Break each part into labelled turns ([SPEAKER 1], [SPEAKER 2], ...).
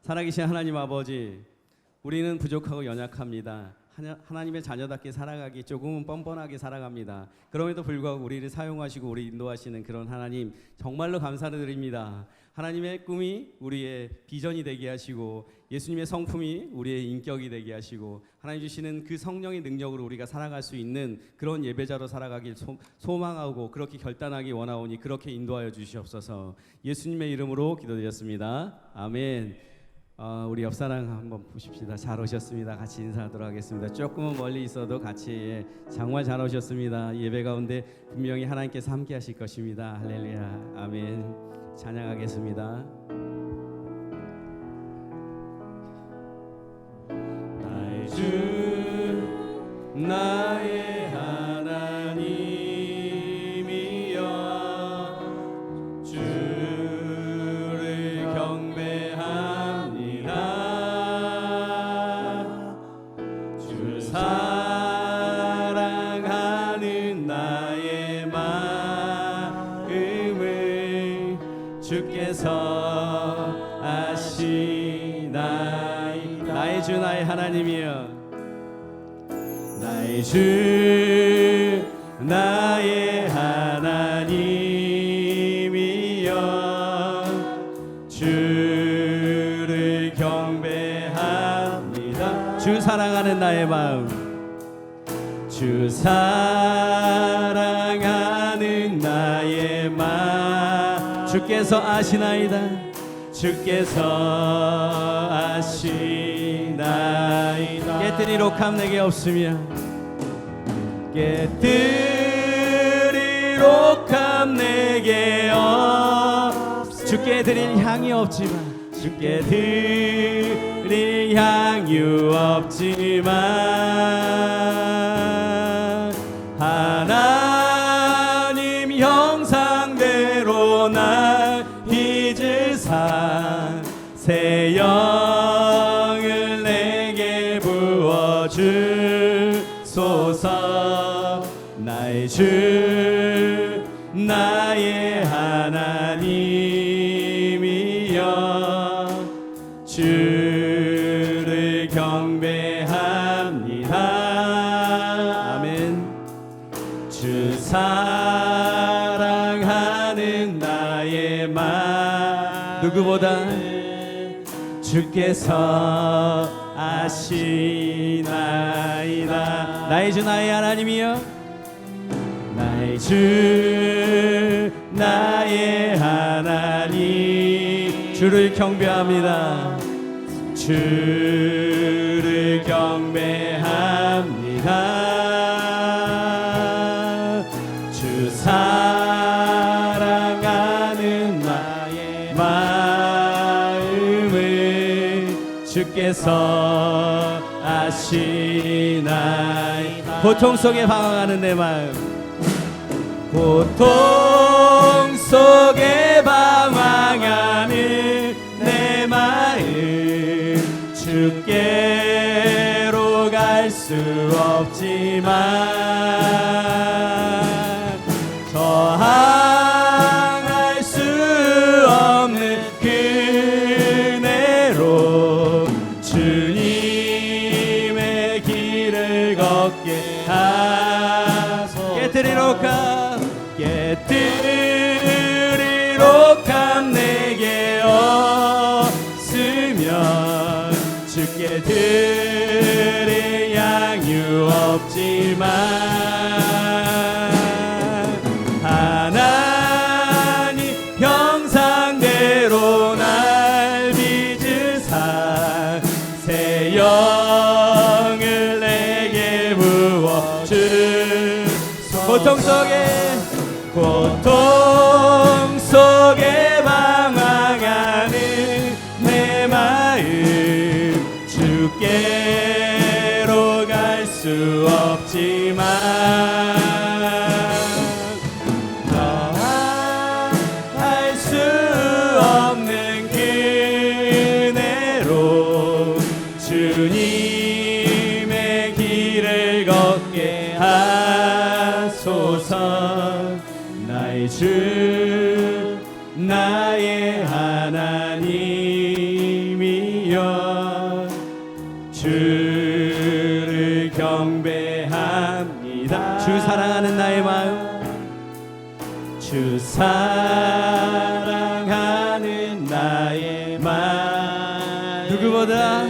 [SPEAKER 1] 살아계신 하나님 아버지, 우리는 부족하고 연약합니다. 하나님의 자녀답게 살아가기 조금은 뻔뻔하게 살아갑니다. 그럼에도 불구하고 우리를 사용하시고 우리 인도하시는 그런 하나님 정말로 감사를 드립니다. 하나님의 꿈이 우리의 비전이 되게 하시고 예수님의 성품이 우리의 인격이 되게 하시고 하나님 주시는 그 성령의 능력으로 우리가 살아갈 수 있는 그런 예배자로 살아가길 소망하고 그렇게 결단하기 원하오니 그렇게 인도하여 주시옵소서. 예수님의 이름으로 기도드렸습니다. 아멘. 우리 옆사람 한번 보십시다. 잘 오셨습니다. 같이 인사하도록 하겠습니다. 조금은 멀리 있어도 같이 정말 잘 오셨습니다. 예배 가운데 분명히 하나님께서 함께 하실 것입니다. 할렐루야. 아멘. 찬양하겠습니다. 나의 주 나의 하나님이여 주를 경배합니다. 주 사랑하는 나의 마음을 주께서 아시나이다. 나의 주 나의 하나님이여 나의 주 나의 하나님이여 주를 경배합니다. 주 사랑하는 나의 마음 주 사랑하는 나의 마음 주께서 아시나이다. 주께서 아시나이다. 깨뜨리록함 내게 없으며 깨뜨리록함 내게 주께 드릴 향이 없지만 주께 드릴 향이 없지만 하나님 형상대로 날 빚으사 새 영을 내게 부어주소서. 나의 주 나의 하나님이여 주를 경배합니다. 아멘. 주 사랑하는 나의 마음 누구보다 주께서 아시나이다. 나의 주 나의 하나님이여 나의 주 나의 하나님 주를 경배합니다. 주를 경배합니다. 주 사랑하는 나의 마음을 주께서 아시나이다. 고통 속에 방황하는 내 마음 고통 속에 방황하는 내 마음 주께로 갈 수 없지만 저항할 수 없는 그네로 주님의 길을 걷게 하소서. 깨뜨리록함 깨뜨리록함 내게 없으면 주께 드릴 양이 없지만 하나님 형상대로 날 빚으사 새 영을 내게 부어주소서. 고통 속에 방황하는 내 마음 주께로 갈 수 없지만 할 수 없는 그네로 주님의 길을 걷게 하소서. 나의 주 나의 하나님이 하며 주를 경배합니다. 주 사랑하는 나의 마음, 주 사랑하는 나의 마음, 누구보다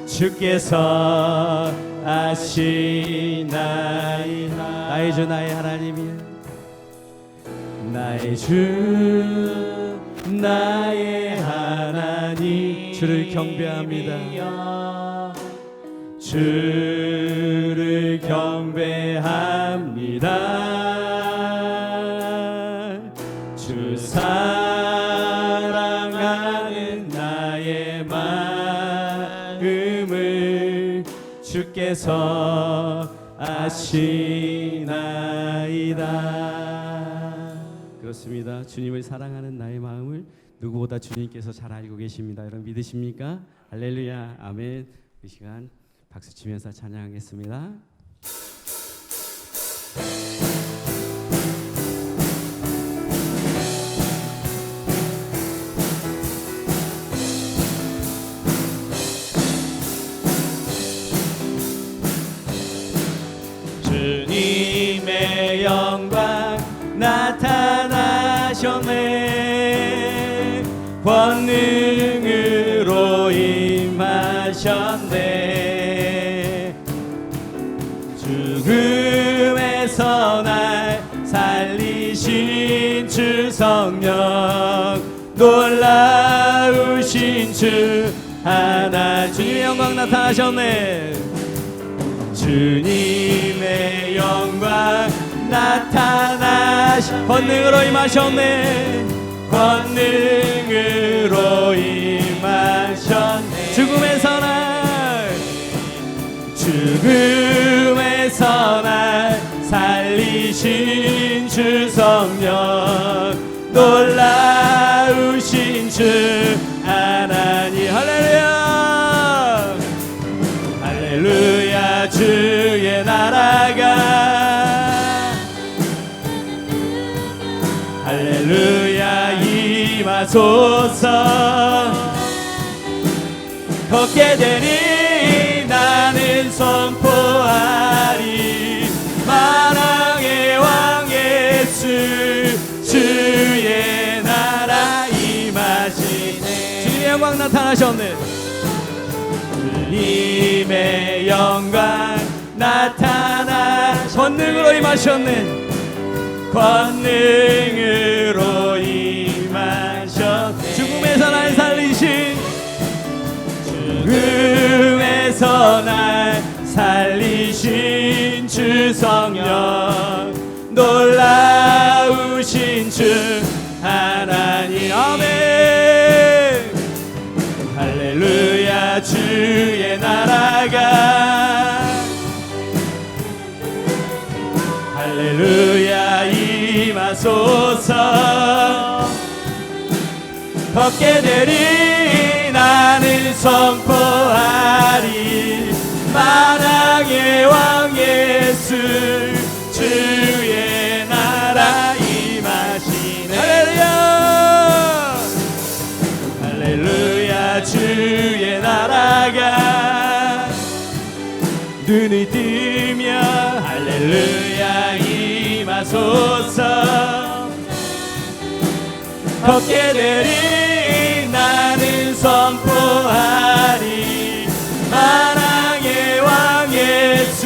[SPEAKER 1] 주께서 아시나이다. 나의 주 나의 하나님이, 나의 주 나의 하나님, 주를 경배합니다. 주를 경배합니다. 주 사랑하는 나의 마음을 주께서 아시나이다. 그렇습니다. 주님을 사랑하는 나의 마음을 누구보다 주님께서 잘 알고 계십니다. 여러분 믿으십니까? 할렐루야, 아멘. 이 시간 박수 치면서 찬양하겠습니다. 주님의 영광 나타나셨네. 권능으로 임하셨네. 죽음에서 날 살리신 주 성령, 놀라우신 주 하나. 주님의 영광 나타나셨네. 주님의 영광 나타나신, 권능으로 임하셨네. 권능으로 임하셨네. 죽음에서 날 살리신 주 성령, 놀라우신 주 하나님. 할렐루야, 할렐루야. 주의 나라가, 할렐루야, 임하소서. 걷게 되니 나는 선포하리, 만왕의 왕 예수, 주의 나라 임하시네. 주님의 영광 나타나셨네. 주님의 영광 나타나, 권능으로 임하셨네. 권능으로 임하셨네. 죽음에서 날 살리신, 죽음에서 날 살리신 주 성령, 놀라우신 주 하나님. 아멘. 할렐루야. 주의 나라가, 할렐루야, 임하소서. 걷게 되리 나는 선포하리, 만왕의 왕 예수, 주의 나라 임하시네. 할렐루야, 할렐루야. 주의 나라가 눈을 뜨며, 할렐루야, 임하소서. 걷게 되리 나는 선포하리, 만왕의 왕 예수,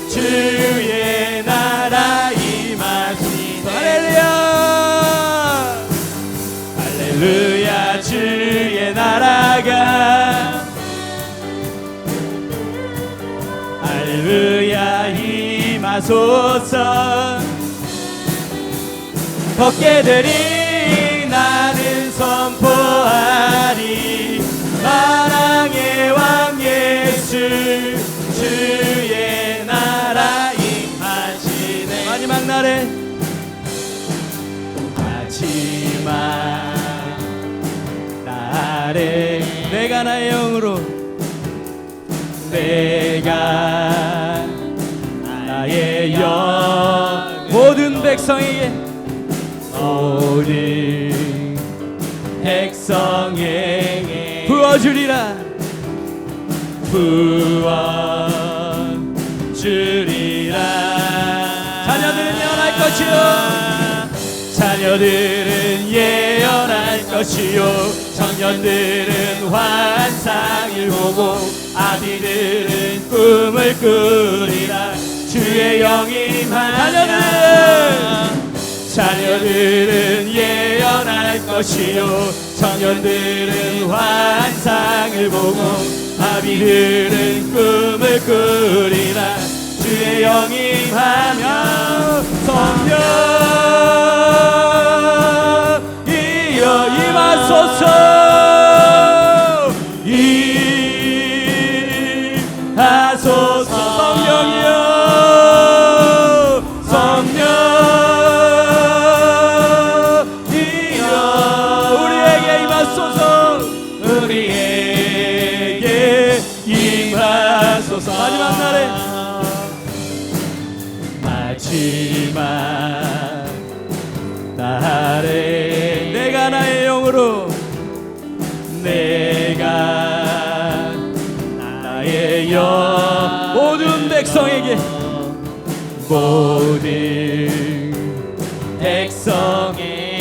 [SPEAKER 1] 주의 나라 임하시네. 할렐루야, 할렐루야. 주의 나라가, 할렐루야, 임하소서. 걷게 되리 나는 선포하리, 만왕의 왕 예수, 주의 나라 임하시네. 마지막 날에, 마지막 날에 내가 나의 영으로, 내가 나의 영 모든 백성에게, 모든 백성에게 부어주리라.
[SPEAKER 2] 부어주리라.
[SPEAKER 1] 자녀들은 예언할 것이요.
[SPEAKER 2] 자녀들은 예언할 것이요. 청년들은 환상을 보고 아비들은 꿈을 꾸리라. 주의 영이 자녀들은 예언할 것이요. 청년들은 환상을 보고 아비들은 꿈을 꾸리라. 주의 영이 임하며 성령이여 임하소서. 임하소서. 성령이여 성령이여 우리에게 임하소서. 우리에게 임하소서.
[SPEAKER 1] 마지막 날에
[SPEAKER 2] 마지막 날에
[SPEAKER 1] 내가 나의 영으로
[SPEAKER 2] 내가 나의 영
[SPEAKER 1] 모든 백성에게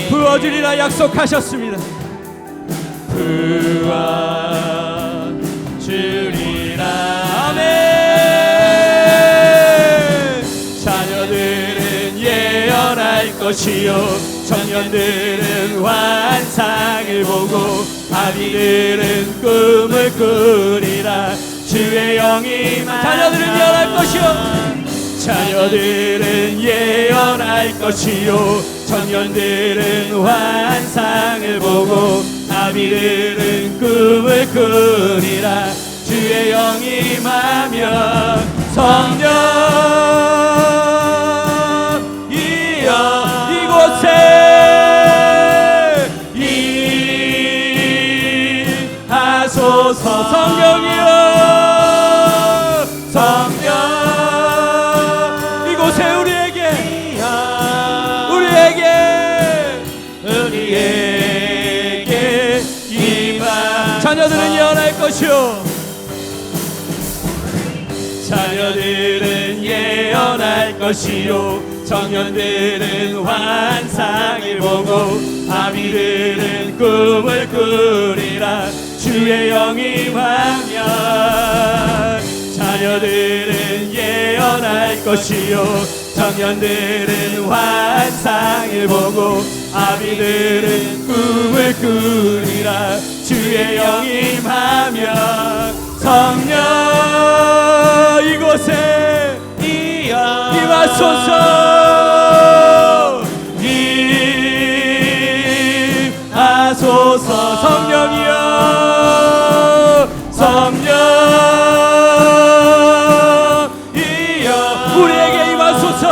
[SPEAKER 1] 부어주리라 약속하셨습니다.
[SPEAKER 2] 부어주리라.
[SPEAKER 1] 아멘.
[SPEAKER 2] 자녀들은 예언할 것이요. 청년들은 환상을 보고 아비들은 꿈을 꾸리라. 주의 영이
[SPEAKER 1] 자녀들은 예언할 것이요.
[SPEAKER 2] 자녀들은 예언할 것이요. 청년들은 환상을 보고 아비들은 꿈을 꾸리라. 주의 영이 임하며 성령이여 이곳에 임하소서. 성령이여 성령 이곳에 우리에게 임하.
[SPEAKER 1] 자녀들은 예언할 것이요.
[SPEAKER 2] 자녀들은 예언할 것이요. 청년들은 환상을 보고 아비들은 꿈을 꾸리라. 주의 영이 임하며 자녀들은 예언할 것이요. 청년들은 환상을 보고 아비들은 꿈을 꾸리라. 주의 영이 임하며 성령 이곳에 임하소서. 임하소서. 성령이여 성령이여 우리에게 임하소서.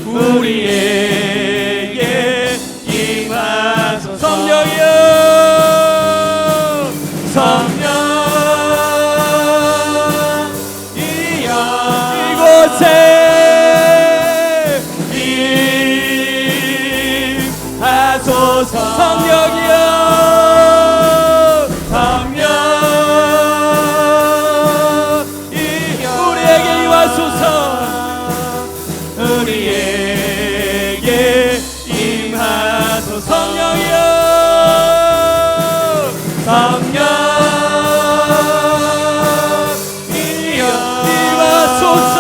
[SPEAKER 2] 우리에게 임하소서. 성령이여 성령이여 이곳에 임하소서. 성령이여 성령이여 우리에게 임하소서. 우리에게 임하소서. 성령이여 성령이여 임하소서.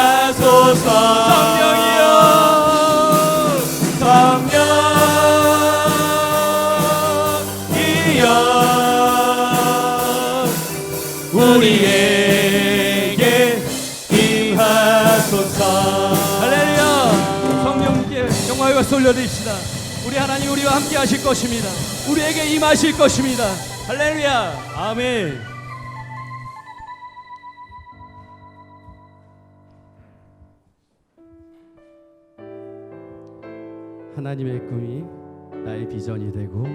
[SPEAKER 2] 임하소서. 성령이여 성령이여 우리에게 임하소서.
[SPEAKER 1] 할렐루야. 성령님께 영광과 박수 올려드립시다. 우리 하나님 우리와 함께 하실 것입니다. 우리에게 임하실 것입니다. 할렐루야. 아멘. 하나님의 꿈이 나의 비전이 되고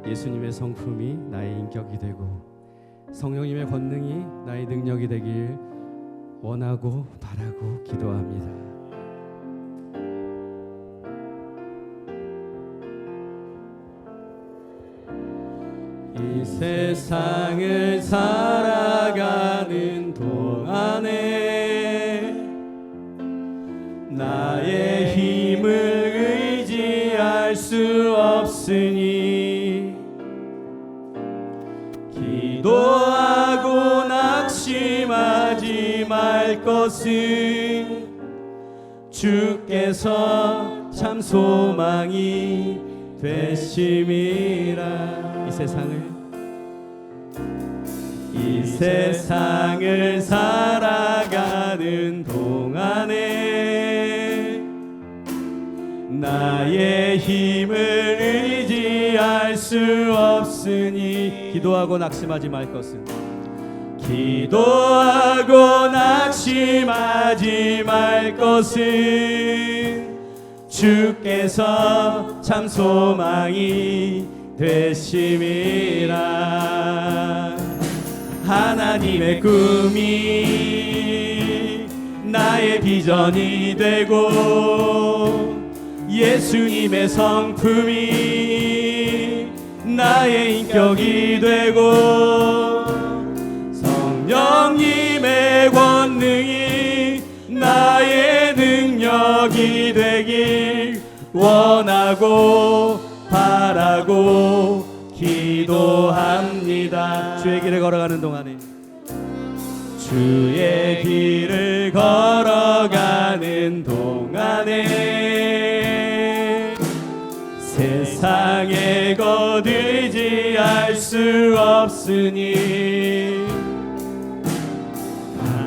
[SPEAKER 1] 예수님의 성품이 나의 인격이 되고 성령님의 권능이 나의 능력이 되길 원하고 바라고 기도합니다. 이 세상을 살아가는 동안에 나의 힘을 의지할 수 없으니 기도하고 낙심하지 말 것은 주께서 참 소망이 되심이라. 이 세상을 살아가는 동안에 나의 힘을 의지할 수 없으니 기도하고 낙심하지 말 것은 기도하고 낙심하지 말 것은 주께서 참 소망이 되심이라. 하나님의 꿈이 나의 비전이 되고 예수님의 성품이 나의 인격이 되고 성령님의 권능이 나의 능력이 되길 원하고 바라고 기도합니다. 주의 길을 걸어가는 동안에 주의 길을 걸어가는 동안에 세상에 거두지 수 없으니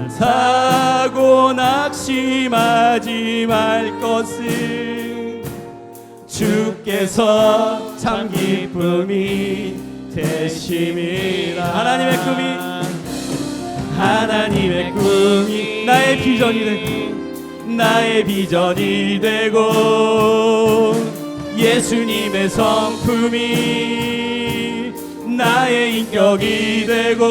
[SPEAKER 1] 사고 낙심하지 말 것은 주께서 참 기쁨이 되심이라. 하나님의 꿈이 나의 비전이 되고 예수님의 성품이 나의 인격이 되고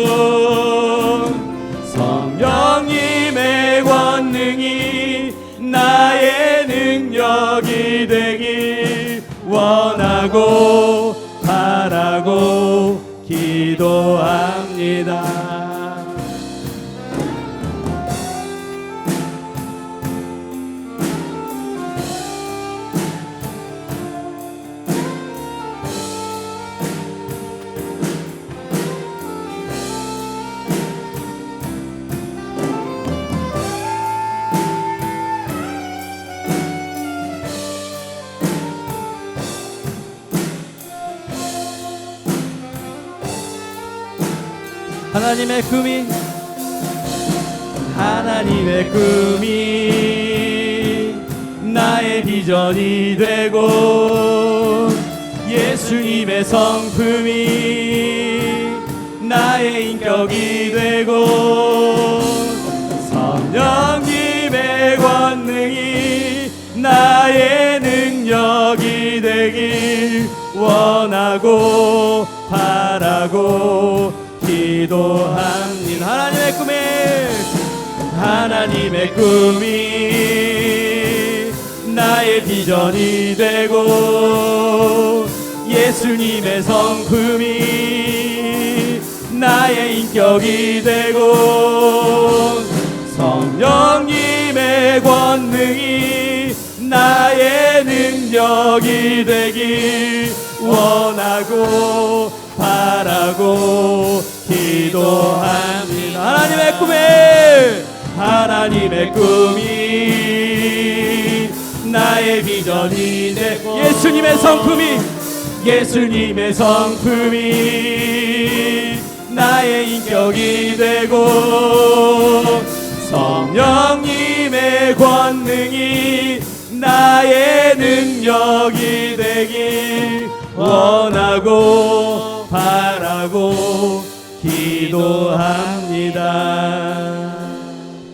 [SPEAKER 1] 성령님의 권능이 나의 능력이 되길 원하고 바라고 기도합니다. 하나님의 꿈이 나의 비전이 되고 예수님의 성품이 나의 인격이 되고 성령님의 권능이 나의 능력이 되길 원하고 바라고 기도합니다. 하나님의 꿈이 나의 비전이 되고 예수님의 성품이 나의 인격이 되고 성령님의 권능이 나의 능력이 되길 원하고 바라고 기도합니다. 하나님의 꿈이 나의 비전이 되고 예수님의 성품이 나의 인격이 되고 성령님의 권능이 나의 능력이 되길 원하고 바라고 기도합니다.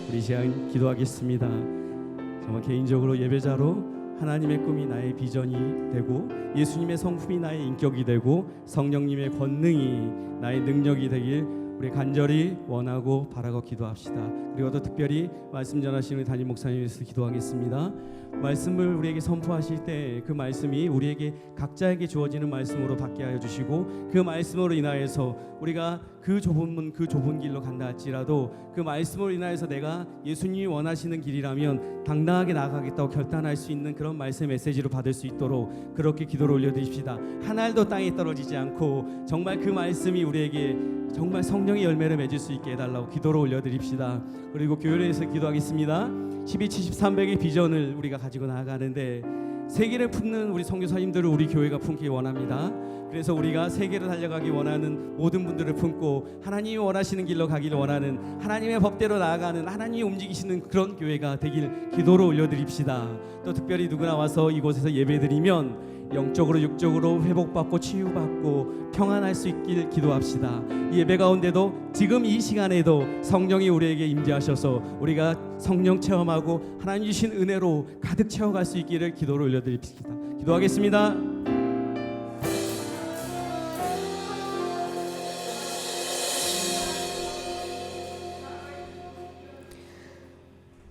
[SPEAKER 1] 우리 시간 기도하겠습니다. 정말 개인적으로 예배자로 하나님의 꿈이 나의 비전이 되고 예수님의 성품이 나의 인격이 되고 성령님의 권능이 나의 능력이 되길 우리 간절히 원하고 바라고 기도합시다. 그리고 또 특별히 말씀 전하시는 담임 목사님 위해서 기도하겠습니다. 말씀을 우리에게 선포하실 때 그 말씀이 우리에게 각자에게 주어지는 말씀으로 받게 하여 주시고, 그 말씀으로 인하여서 우리가 그 좁은 문, 그 좁은 길로 간다 할지라도 그 말씀으로 인하여서 내가 예수님이 원하시는 길이라면 당당하게 나아가겠다고 결단할 수 있는 그런 말씀의 메시지로 받을 수 있도록 그렇게 기도를 올려드립시다. 한 알도 땅에 떨어지지 않고 정말 그 말씀이 우리에게 정말 성령의 열매를 맺을 수 있게 해달라고 기도를 올려드립시다. 그리고 교회에서 기도하겠습니다. 1270-300의 비전을 우리가 가지고 나아가는데 세계를 품는 우리 선교사님들을 우리 교회가 품기 원합니다. 그래서 우리가 세계를 달려가기 원하는 모든 분들을 품고 하나님이 원하시는 길로 가기를 원하는, 하나님의 법대로 나아가는, 하나님이 움직이시는 그런 교회가 되길 기도로 올려드립시다. 또 특별히 누구나 와서 이곳에서 예배드리면 영적으로 육적으로 회복받고 치유받고 평안할 수 있길 기도합시다. 이 예배 가운데도 지금 이 시간에도 성령이 우리에게 임재하셔서 우리가 성령 체험하고 하나님 주신 은혜로 가득 채워갈 수 있기를 기도를 올려드립시다. 기도하겠습니다.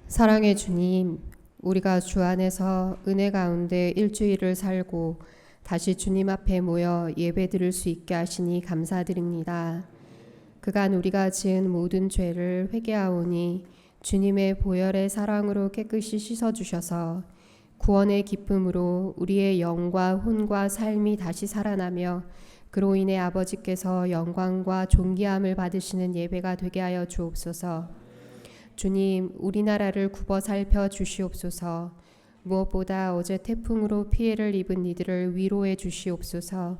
[SPEAKER 3] 사랑의 주님, 우리가 주 안에서 은혜 가운데 일주일을 살고 다시 주님 앞에 모여 예배 드릴 수 있게 하시니 감사드립니다. 그간 우리가 지은 모든 죄를 회개하오니 주님의 보혈의 사랑으로 깨끗이 씻어주셔서 구원의 기쁨으로 우리의 영과 혼과 삶이 다시 살아나며 그로 인해 아버지께서 영광과 존귀함을 받으시는 예배가 되게 하여 주옵소서. 주님, 우리나라를 굽어 살펴 주시옵소서. 무엇보다 어제 태풍으로 피해를 입은 이들을 위로해 주시옵소서.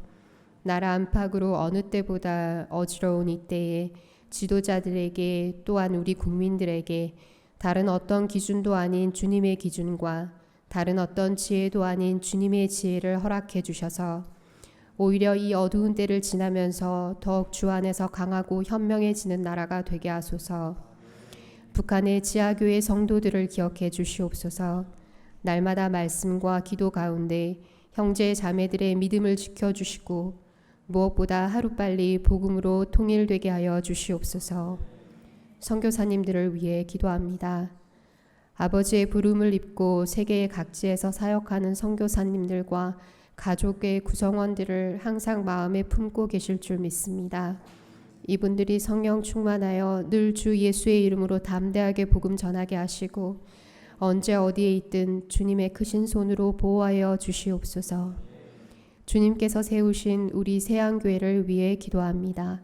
[SPEAKER 3] 나라 안팎으로 어느 때보다 어지러운 이때에 지도자들에게 또한 우리 국민들에게 다른 어떤 기준도 아닌 주님의 기준과 다른 어떤 지혜도 아닌 주님의 지혜를 허락해 주셔서 오히려 이 어두운 때를 지나면서 더욱 주 안에서 강하고 현명해지는 나라가 되게 하소서. 북한의 지하교회 성도들을 기억해 주시옵소서. 날마다 말씀과 기도 가운데 형제 자매들의 믿음을 지켜주시고 무엇보다 하루빨리 복음으로 통일되게 하여 주시옵소서. 선교사님들을 위해 기도합니다. 아버지의 부름을 입고 세계의 각지에서 사역하는 선교사님들과 가족의 구성원들을 항상 마음에 품고 계실 줄 믿습니다. 이분들이 성령 충만하여 늘 주 예수의 이름으로 담대하게 복음 전하게 하시고 언제 어디에 있든 주님의 크신 손으로 보호하여 주시옵소서. 주님께서 세우신 우리 세안교회를 위해 기도합니다.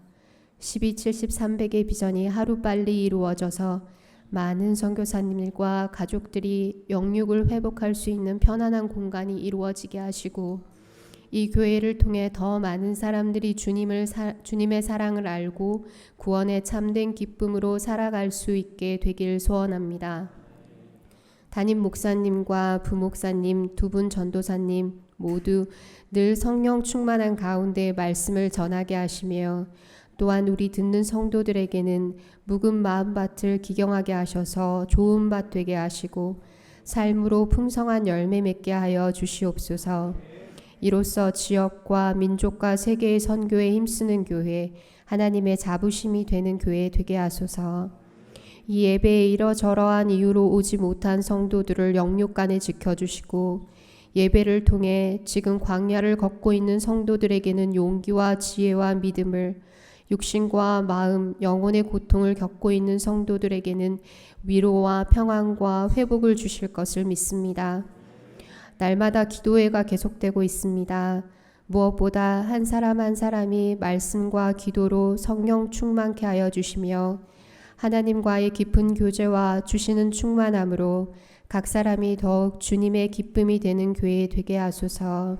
[SPEAKER 3] 1270-300의 비전이 하루빨리 이루어져서 많은 선교사님들과 가족들이 영육을 회복할 수 있는 편안한 공간이 이루어지게 하시고 이 교회를 통해 더 많은 사람들이 주님의 사랑을 알고 구원의 참된 기쁨으로 살아갈 수 있게 되길 소원합니다. 담임 목사님과 부목사님, 두 분 전도사님 모두 늘 성령 충만한 가운데 말씀을 전하게 하시며 또한 우리 듣는 성도들에게는 묵은 마음밭을 기경하게 하셔서 좋은 밭 되게 하시고 삶으로 풍성한 열매 맺게 하여 주시옵소서. 이로써 지역과 민족과 세계의 선교에 힘쓰는 교회, 하나님의 자부심이 되는 교회 되게 하소서. 이 예배에 이러저러한 이유로 오지 못한 성도들을 영육간에 지켜주시고 예배를 통해 지금 광야를 걷고 있는 성도들에게는 용기와 지혜와 믿음을, 육신과 마음, 영혼의 고통을 겪고 있는 성도들에게는 위로와 평안과 회복을 주실 것을 믿습니다. 날마다 기도회가 계속되고 있습니다. 무엇보다 한 사람 한 사람이 말씀과 기도로 성령 충만케 하여 주시며 하나님과의 깊은 교제와 주시는 충만함으로 각 사람이 더욱 주님의 기쁨이 되는 교회 되게 하소서.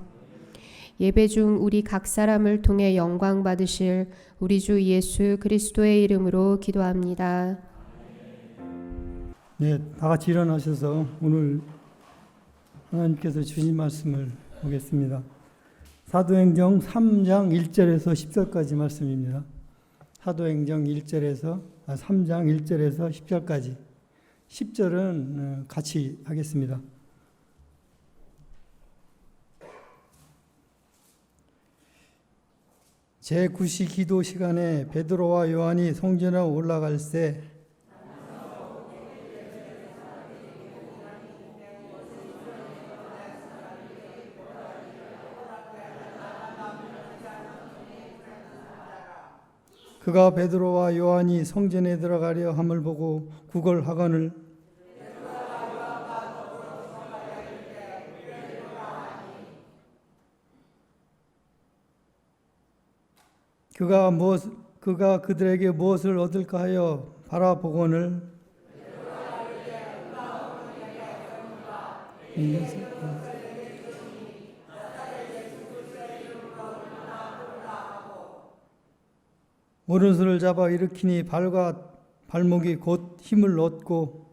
[SPEAKER 3] 예배 중 우리 각 사람을 통해 영광 받으실 우리 주 예수 그리스도의 이름으로 기도합니다.
[SPEAKER 4] 네, 다 같이 일어나셔서 오늘 하나님께서 주신 말씀을 보겠습니다. 사도행전 3장 1절에서 10절까지 말씀입니다. 사도행전 3장 1절에서 10절까지. 10절은 같이 하겠습니다. 제9시 기도 시간에 베드로와 요한이 성전에 올라갈 때 그가 베드로와 요한이 성전에 들어가려 함을 보고 구걸하거늘 그가 그들에게 무엇을 얻을까 하여 바라보거늘 오른손을 잡아 일으키니 발과 발목이 곧 힘을 얻고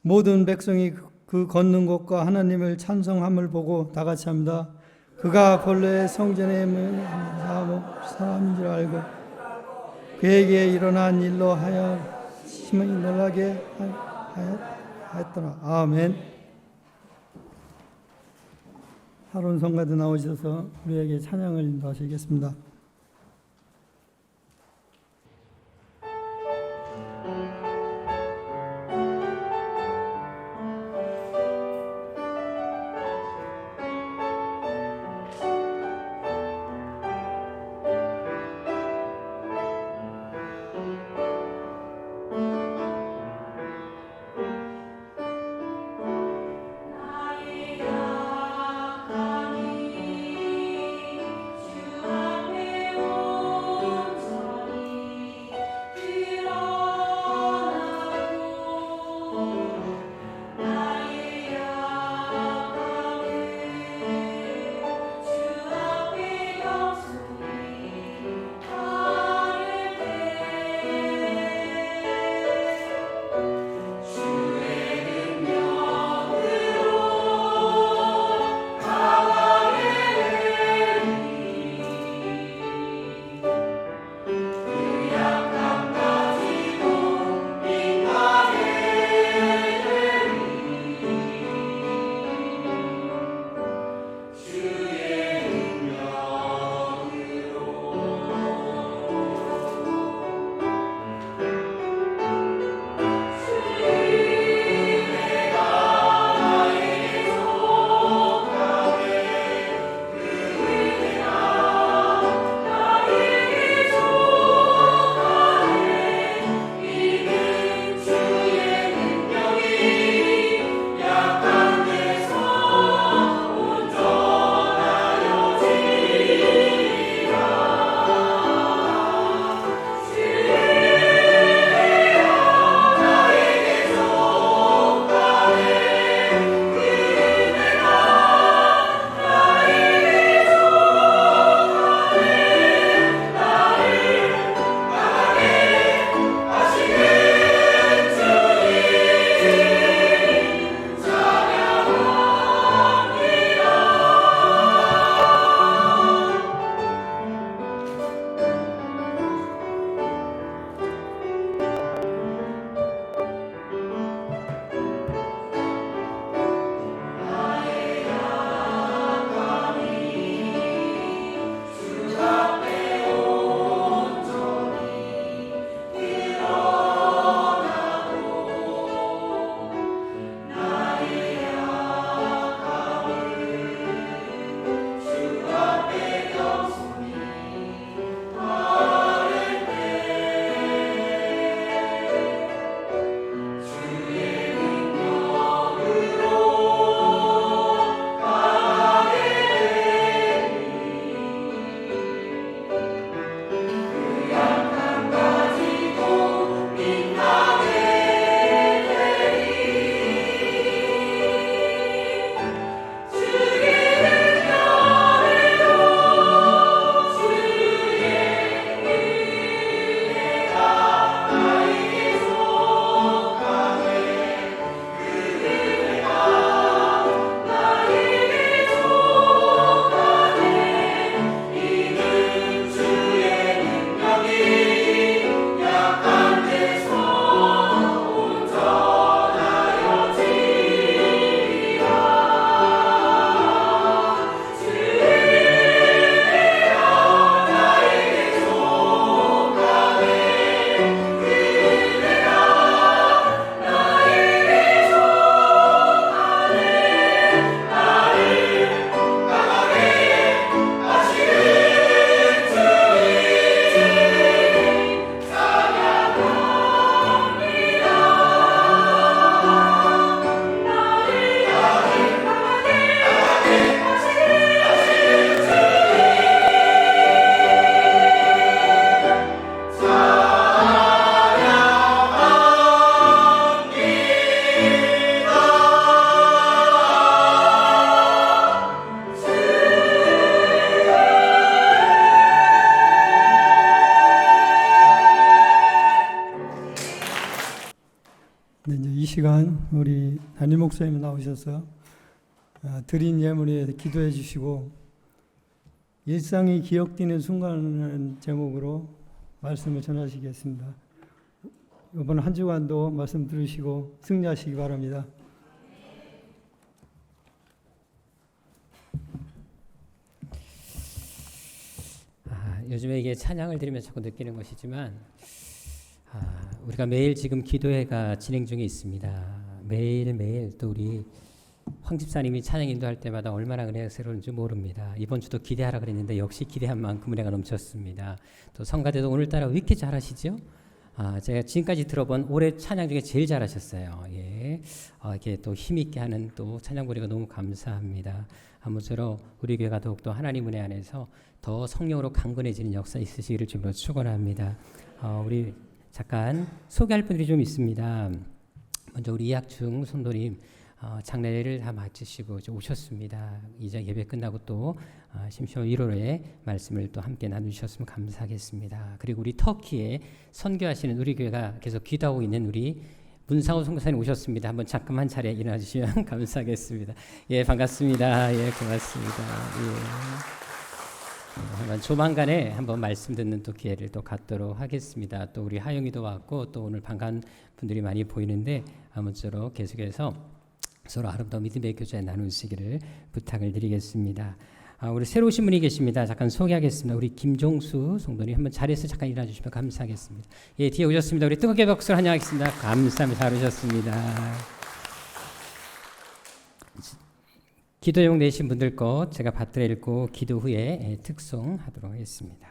[SPEAKER 4] 모든 백성이 그 걷는 것과 하나님을 찬송함을 보고 다 같이 합니다. 그가 본래 성전에 사람인 줄 알고 그에게 일어난 일로 하여 심히 놀라게 하였더라. 아멘. 하론 성가대 나오셔서 우리에게 찬양을 인도하시겠습니다.
[SPEAKER 5] 나의 약함이 주 앞에
[SPEAKER 4] 시간 우리 담임 목사님 나오셔서 드린 예물에 기도해 주시고 일상이 기억되는 순간이라는 제목으로 말씀을 전하시겠습니다. 이번 한 주간도 말씀 들으시고 승리하시기 바랍니다.
[SPEAKER 5] 요즘에 이게 찬양을 드리면 자꾸 느끼는 것이지만 우리가 매일 지금 기도회가 진행 중에 있습니다. 매일매일 또 우리 황 집사님이 찬양 인도할 때마다 얼마나 은혜가 새로운지 모릅니다. 이번 주도 기대하라 그랬는데 역시 기대한 만큼 은혜가 넘쳤습니다. 또 성가대도 오늘따라 왜 이렇게 잘하시죠? 제가 지금까지 들어본 올해 찬양 중에 제일 잘하셨어요. 예. 이렇게 또 힘있게 하는 또 찬양 부리가 너무 감사합니다. 아무쪼록 우리 교회가 더욱더 하나님 은혜 안에서 더 성령으로 강건해지는 역사 있으시기를 주님으로 축원합니다. 우리 잠깐 소개할 분들이 좀 있습니다. 먼저 우리 이학중 성도님 장례를 다 마치시고 이제 오셨습니다. 이제 예배 끝나고 또 심심한 1월에 말씀을 또 함께 나누셨으면 감사하겠습니다. 그리고 우리 터키에 선교하시는 우리 교회가 계속 기도하고 있는 우리 문상호 선교사님 오셨습니다. 한번 잠깐 한 차례 일어나 주시면 감사하겠습니다. 예, 반갑습니다. 예, 고맙습니다. 예. 조만간에 한번 말씀 듣는 또 기회를 또 갖도록 하겠습니다. 또 우리 하영이도 왔고 또 오늘 반가운 분들이 많이 보이는데 아무쪼록 계속해서 서로 아름다운 믿음의 교제 나누시기를 부탁을 드리겠습니다. 우리 새로 오신 분이 계십니다. 잠깐 소개하겠습니다. 우리 김종수 성도님 한번 자리에서 잠깐 일어나 주시면 감사하겠습니다. 예, 뒤에 오셨습니다. 우리 뜨겁게 박수를 환영하겠습니다. 감사합니다. 잘 오셨습니다. 기도 제목 내신 분들 것 제가 받들어 읽고 기도 후에 특송하도록 하겠습니다.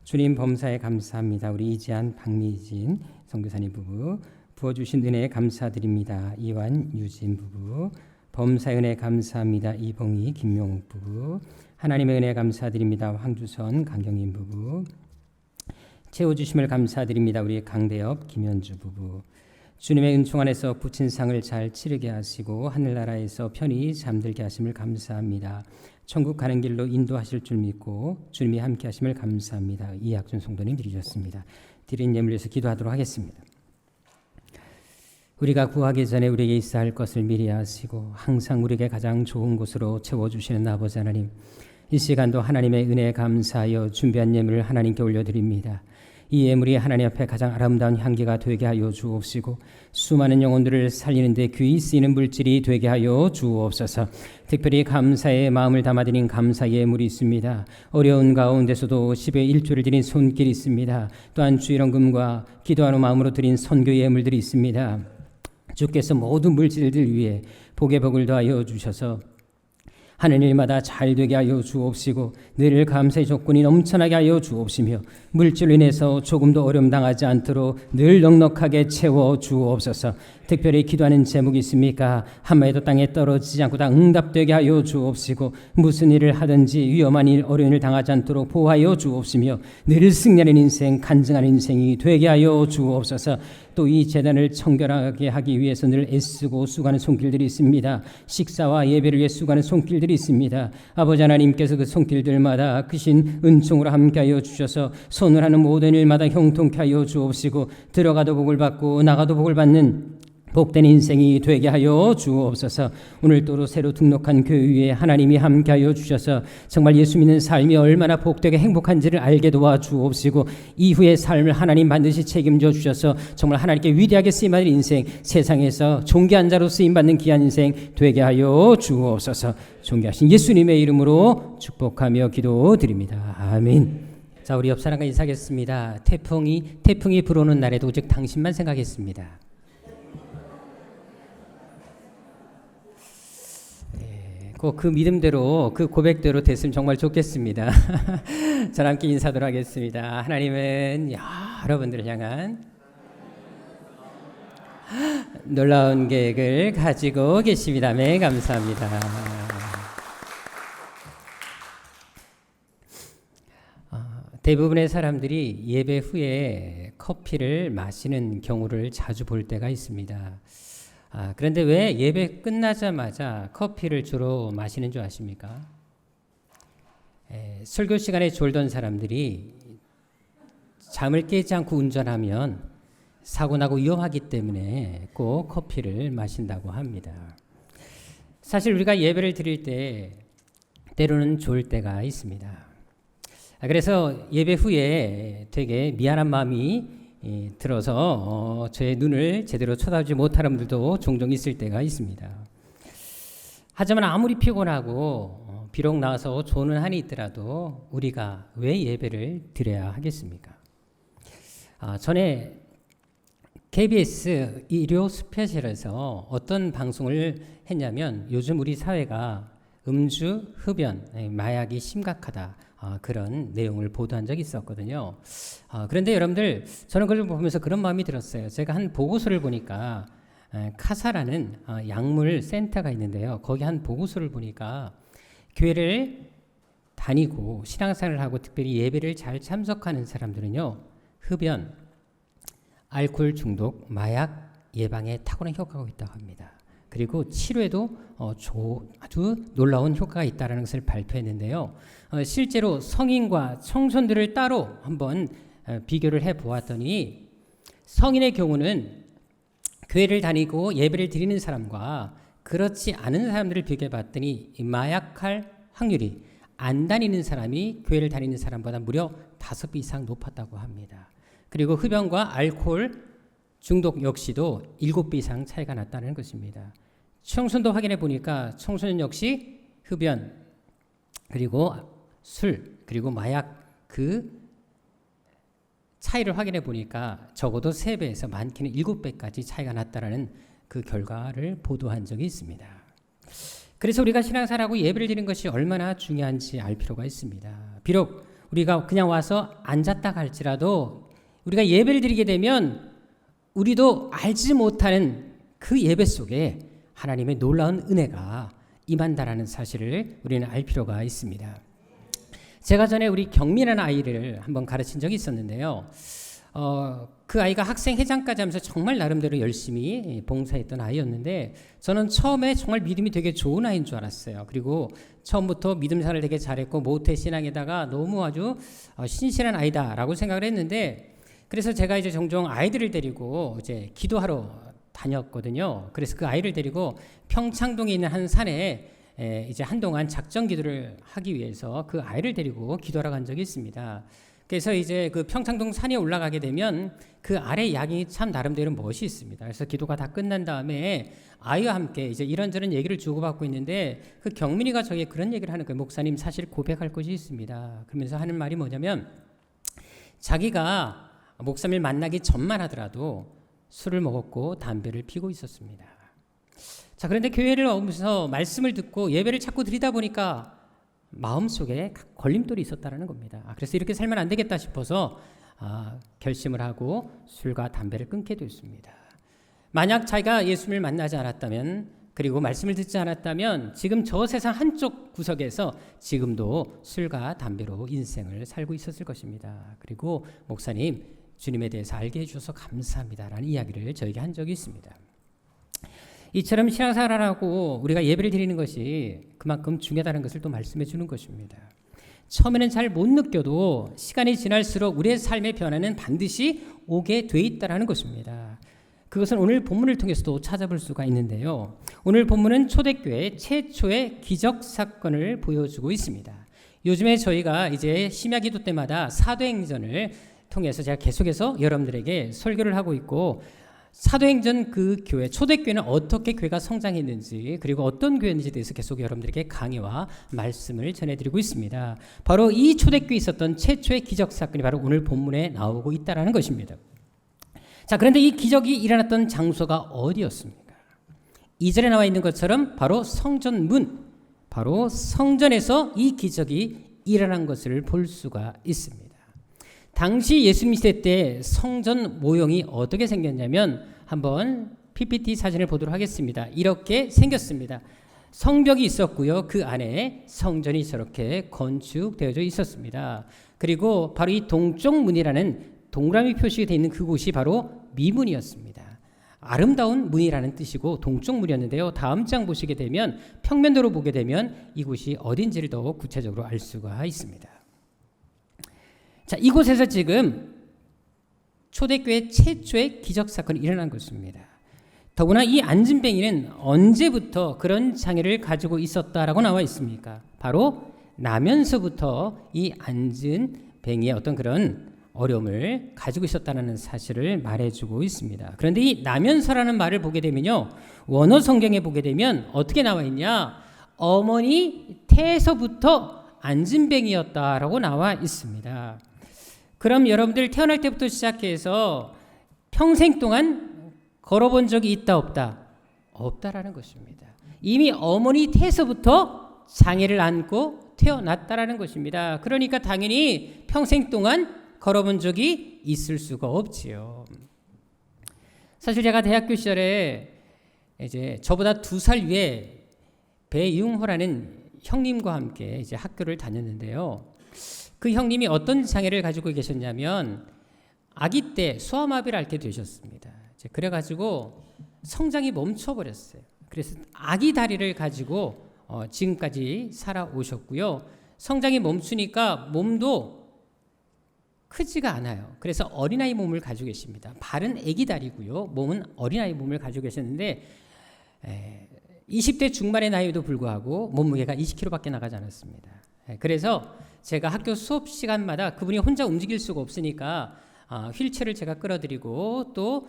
[SPEAKER 5] 주님 범사에 감사합니다. 우리 이지한 박미진 선교사님 부부 부어주신 은혜에 감사드립니다. 이완 유진 부부 범사의 은혜 감사합니다. 이봉희 김용욱 부부 하나님의 은혜 감사드립니다. 황주선 강경인 부부 채워주심을 감사드립니다. 우리 강대엽 김현주 부부 주님의 은총 안에서 부친 상을 잘 치르게 하시고 하늘나라에서 편히 잠들게 하심을 감사합니다. 천국 가는 길로 인도하실 줄 믿고 주님이 함께 하심을 감사합니다. 이학준 성도님 드리셨습니다. 드린 예물을 위해서 기도하도록 하겠습니다. 우리가 구하기 전에 우리에게 있어야 할 것을 미리 아시고 항상 우리에게 가장 좋은 곳으로 채워주시는 아버지 하나님, 이 시간도 하나님의 은혜에 감사하여 준비한 예물을 하나님께 올려드립니다. 이 예물이 하나님 앞에 가장 아름다운 향기가 되게 하여 주옵시고 수많은 영혼들을 살리는 데 귀히 쓰이는 물질이 되게 하여 주옵소서. 특별히 감사의 마음을 담아드린 감사 예물이 있습니다. 어려운 가운데서도 10의 1조를 드린 손길이 있습니다. 또한 주일원금과 기도하는 마음으로 드린 선교 예물들이 있습니다. 주께서 모든 물질들 위해 복의 복을 더하여 주셔서 하는 일마다 잘 되게 하여 주옵시고 늘 감사의 조건이 넘쳐나게 하여 주옵시며 물질로 인해서 조금도 어려움 당하지 않도록 늘 넉넉하게 채워 주옵소서. 특별히 기도하는 제목이 있습니까? 한마디도 땅에 떨어지지 않고 다 응답되게 하여 주옵시고 무슨 일을 하든지 위험한 일 어려운 일 당하지 않도록 보호하여 주옵시며 늘 승리하는 인생 간증하는 인생이 되게 하여 주옵소서. 또 이 재단을 청결하게 하기 위해서 늘 애쓰고 수고하는 손길들이 있습니다. 식사와 예배를 위해 수고하는 손길들이 있습니다. 아버지 하나님께서 그 손길들마다 크신 은총으로 함께하여 주셔서 손을 하는 모든 일마다 형통케 하여 주옵시고 들어가도 복을 받고 나가도 복을 받는 복된 인생이 되게 하여 주옵소서. 오늘도 새로 등록한 교회 위에 하나님이 함께하여 주셔서 정말 예수 믿는 삶이 얼마나 복되게 행복한지를 알게 도와주옵시고 이후의 삶을 하나님 반드시 책임져 주셔서 정말 하나님께 위대하게 쓰임받는 인생, 세상에서 존귀한 자로 쓰임받는 귀한 인생 되게 하여 주옵소서. 존귀하신 예수님의 이름으로 축복하며 기도드립니다. 아멘. 자, 우리 옆 사람과 인사하겠습니다. 태풍이 불어오는 날에도 오직 당신만 생각했습니다. 그 믿음대로 그 고백대로 됐으면 정말 좋겠습니다. 저랑 함께 인사하도록 하겠습니다. 하나님은 여러분들을 향한 놀라운 계획을 가지고 계십니다. 네, 감사합니다. 대부분의 사람들이 예배 후에 커피를 마시는 경우를 자주 볼 때가 있습니다. 그런데 왜 예배 끝나자마자 커피를 주로 마시는 줄 아십니까? 설교 시간에 졸던 사람들이 잠을 깨지 않고 운전하면 사고나고 위험하기 때문에 꼭 커피를 마신다고 합니다. 사실 우리가 예배를 드릴 때 때로는 좋을 때가 있습니다. 그래서 예배 후에 되게 미안한 마음이 들어서 저의 눈을 제대로 쳐다보지 못하는 분들도 종종 있을 때가 있습니다. 하지만 아무리 피곤하고 비록 나와서 좋은 한이 있더라도 우리가 왜 예배를 드려야 하겠습니까? 전에 KBS 일요 스페셜에서 어떤 방송을 했냐면 요즘 우리 사회가 음주, 흡연, 마약이 심각하다. 그런 내용을 보도한 적이 있었거든요. 그런데 여러분들 저는 그걸 보면서 그런 마음이 들었어요. 제가 한 보고서를 보니까 카사라는 약물 센터가 있는데요. 거기 한 보고서를 보니까 교회를 다니고 신앙생활을 하고 특별히 예배를 잘 참석하는 사람들은요. 흡연, 알코올 중독, 마약 예방에 탁월한 효과가 있다고 합니다. 그리고 치료에도 아주 놀라운 효과가 있다는 것을 발표했는데요. 실제로 성인과 청소년들을 따로 한번 비교를 해보았더니 성인의 경우는 교회를 다니고 예배를 드리는 사람과 그렇지 않은 사람들을 비교해봤더니 마약할 확률이 안 다니는 사람이 교회를 다니는 사람보다 무려 5배 이상 높았다고 합니다. 그리고 흡연과 알코올 중독 역시도 7배 이상 차이가 났다는 것입니다. 청소년도 확인해 보니까 청소년 역시 흡연 그리고 술 그리고 마약 그 차이를 확인해 보니까 적어도 3배에서 많게는 7배까지 차이가 났다는 그 결과를 보도한 적이 있습니다. 그래서 우리가 신앙생활하고 예배를 드리는 것이 얼마나 중요한지 알 필요가 있습니다. 비록 우리가 그냥 와서 앉았다 할지라도 우리가 예배를 드리게 되면 우리도 알지 못하는 그 예배 속에 하나님의 놀라운 은혜가 임한다라는 사실을 우리는 알 필요가 있습니다. 제가 전에 우리 경민한 아이를 한번 가르친 적이 있었는데요. 그 아이가 학생 회장까지 하면서 정말 나름대로 열심히 봉사했던 아이였는데 저는 처음에 정말 믿음이 되게 좋은 아이인 줄 알았어요. 그리고 처음부터 믿음 생활을 되게 잘했고 모태 신앙에다가 너무 아주 신실한 아이다라고 생각을 했는데 그래서 제가 이제 종종 아이들을 데리고 이제 기도하러 다녔거든요. 그래서 그 아이를 데리고 평창동에 있는 한 산에 이제 한동안 작정 기도를 하기 위해서 그 아이를 데리고 기도하러 간 적이 있습니다. 그래서 이제 그 평창동 산에 올라가게 되면 그 아래 야경이 참 나름대로 멋이 있습니다. 그래서 기도가 다 끝난 다음에 아이와 함께 이제 이런저런 얘기를 주고받고 있는데 그 경민이가 저에게 그런 얘기를 하는 거예요. 목사님 사실 고백할 것이 있습니다. 그러면서 하는 말이 뭐냐면 자기가 목사님을 만나기 전만 하더라도 술을 먹었고 담배를 피고 있었습니다. 자, 그런데 교회를 오면서 말씀을 듣고 예배를 자꾸 드리다 보니까 마음속에 걸림돌이 있었다는 겁니다. 그래서 이렇게 살면 안 되겠다 싶어서 결심을 하고 술과 담배를 끊게 됐습니다. 만약 자기가 예수님을 만나지 않았다면 그리고 말씀을 듣지 않았다면 지금 저 세상 한쪽 구석에서 지금도 술과 담배로 인생을 살고 있었을 것입니다. 그리고 목사님 주님에 대해서 알게 해주셔서 감사합니다라는 이야기를 저에게 한 적이 있습니다. 이처럼 신앙생활하고 우리가 예배를 드리는 것이 그만큼 중요하다는 것을 또 말씀해 주는 것입니다. 처음에는 잘 못 느껴도 시간이 지날수록 우리의 삶의 변화는 반드시 오게 돼 있다는 것입니다. 그것은 오늘 본문을 통해서도 찾아볼 수가 있는데요. 오늘 본문은 초대교회 최초의 기적 사건을 보여주고 있습니다. 요즘에 저희가 이제 심야기도 때마다 사도행전을 통해서 제가 계속해서 여러분들에게 설교를 하고 있고 사도행전 그 교회 초대교회는 어떻게 교회가 성장했는지 그리고 어떤 교회인지에 대해서 계속 여러분들에게 강의와 말씀을 전해드리고 있습니다. 바로 이 초대교회에 있었던 최초의 기적 사건이 바로 오늘 본문에 나오고 있다는 것입니다. 자, 그런데 이 기적이 일어났던 장소가 어디였습니까? 2절에 나와 있는 것처럼 바로 성전문, 바로 성전에서 이 기적이 일어난 것을 볼 수가 있습니다. 당시 예수님 시대 때 성전 모형이 어떻게 생겼냐면 한번 PPT 사진을 보도록 하겠습니다. 이렇게 생겼습니다. 성벽이 있었고요. 그 안에 성전이 저렇게 건축되어져 있었습니다. 그리고 바로 이 동쪽 문이라는 동그라미 표시가 되어 있는 그곳이 바로 미문이었습니다. 아름다운 문이라는 뜻이고 동쪽 문이었는데요. 다음 장 보시게 되면 평면도로 보게 되면 이곳이 어딘지를 더 구체적으로 알 수가 있습니다. 자, 이곳에서 지금 초대교회 최초의 기적 사건이 일어난 것입니다. 더구나 이 안진뱅이는 언제부터 그런 장애를 가지고 있었다라고 나와 있습니까? 바로 나면서부터 이 안진뱅이의 어떤 그런 어려움을 가지고 있었다는 사실을 말해주고 있습니다. 그런데 이 나면서라는 말을 보게 되면요, 원어 성경에 보게 되면 어떻게 나와 있냐? 어머니 태에서부터 안진뱅이였다라고 나와 있습니다. 그럼 여러분들 태어날 때부터 시작해서 평생 동안 걸어본 적이 있다 없다? 없다라는 것입니다. 이미 어머니 태에서부터 장애를 안고 태어났다라는 것입니다. 그러니까 당연히 평생 동안 걸어본 적이 있을 수가 없지요. 사실 제가 대학교 시절에 이제 저보다 2살 위에 배융호라는 형님과 함께 이제 학교를 다녔는데요. 그 형님이 어떤 장애를 가지고 계셨냐면 아기 때 소아마비를 앓게 되셨습니다. 그래가지고 성장이 멈춰버렸어요. 그래서 아기 다리를 가지고 지금까지 살아오셨고요. 성장이 멈추니까 몸도 크지가 않아요. 그래서 어린아이 몸을 가지고 계십니다. 발은 아기 다리고요. 몸은 어린아이 몸을 가지고 계셨는데 20대 중반의 나이에도 불구하고 몸무게가 20kg밖에 나가지 않았습니다. 그래서 제가 학교 수업 시간마다 그분이 혼자 움직일 수가 없으니까 휠체어를 제가 끌어드리고 또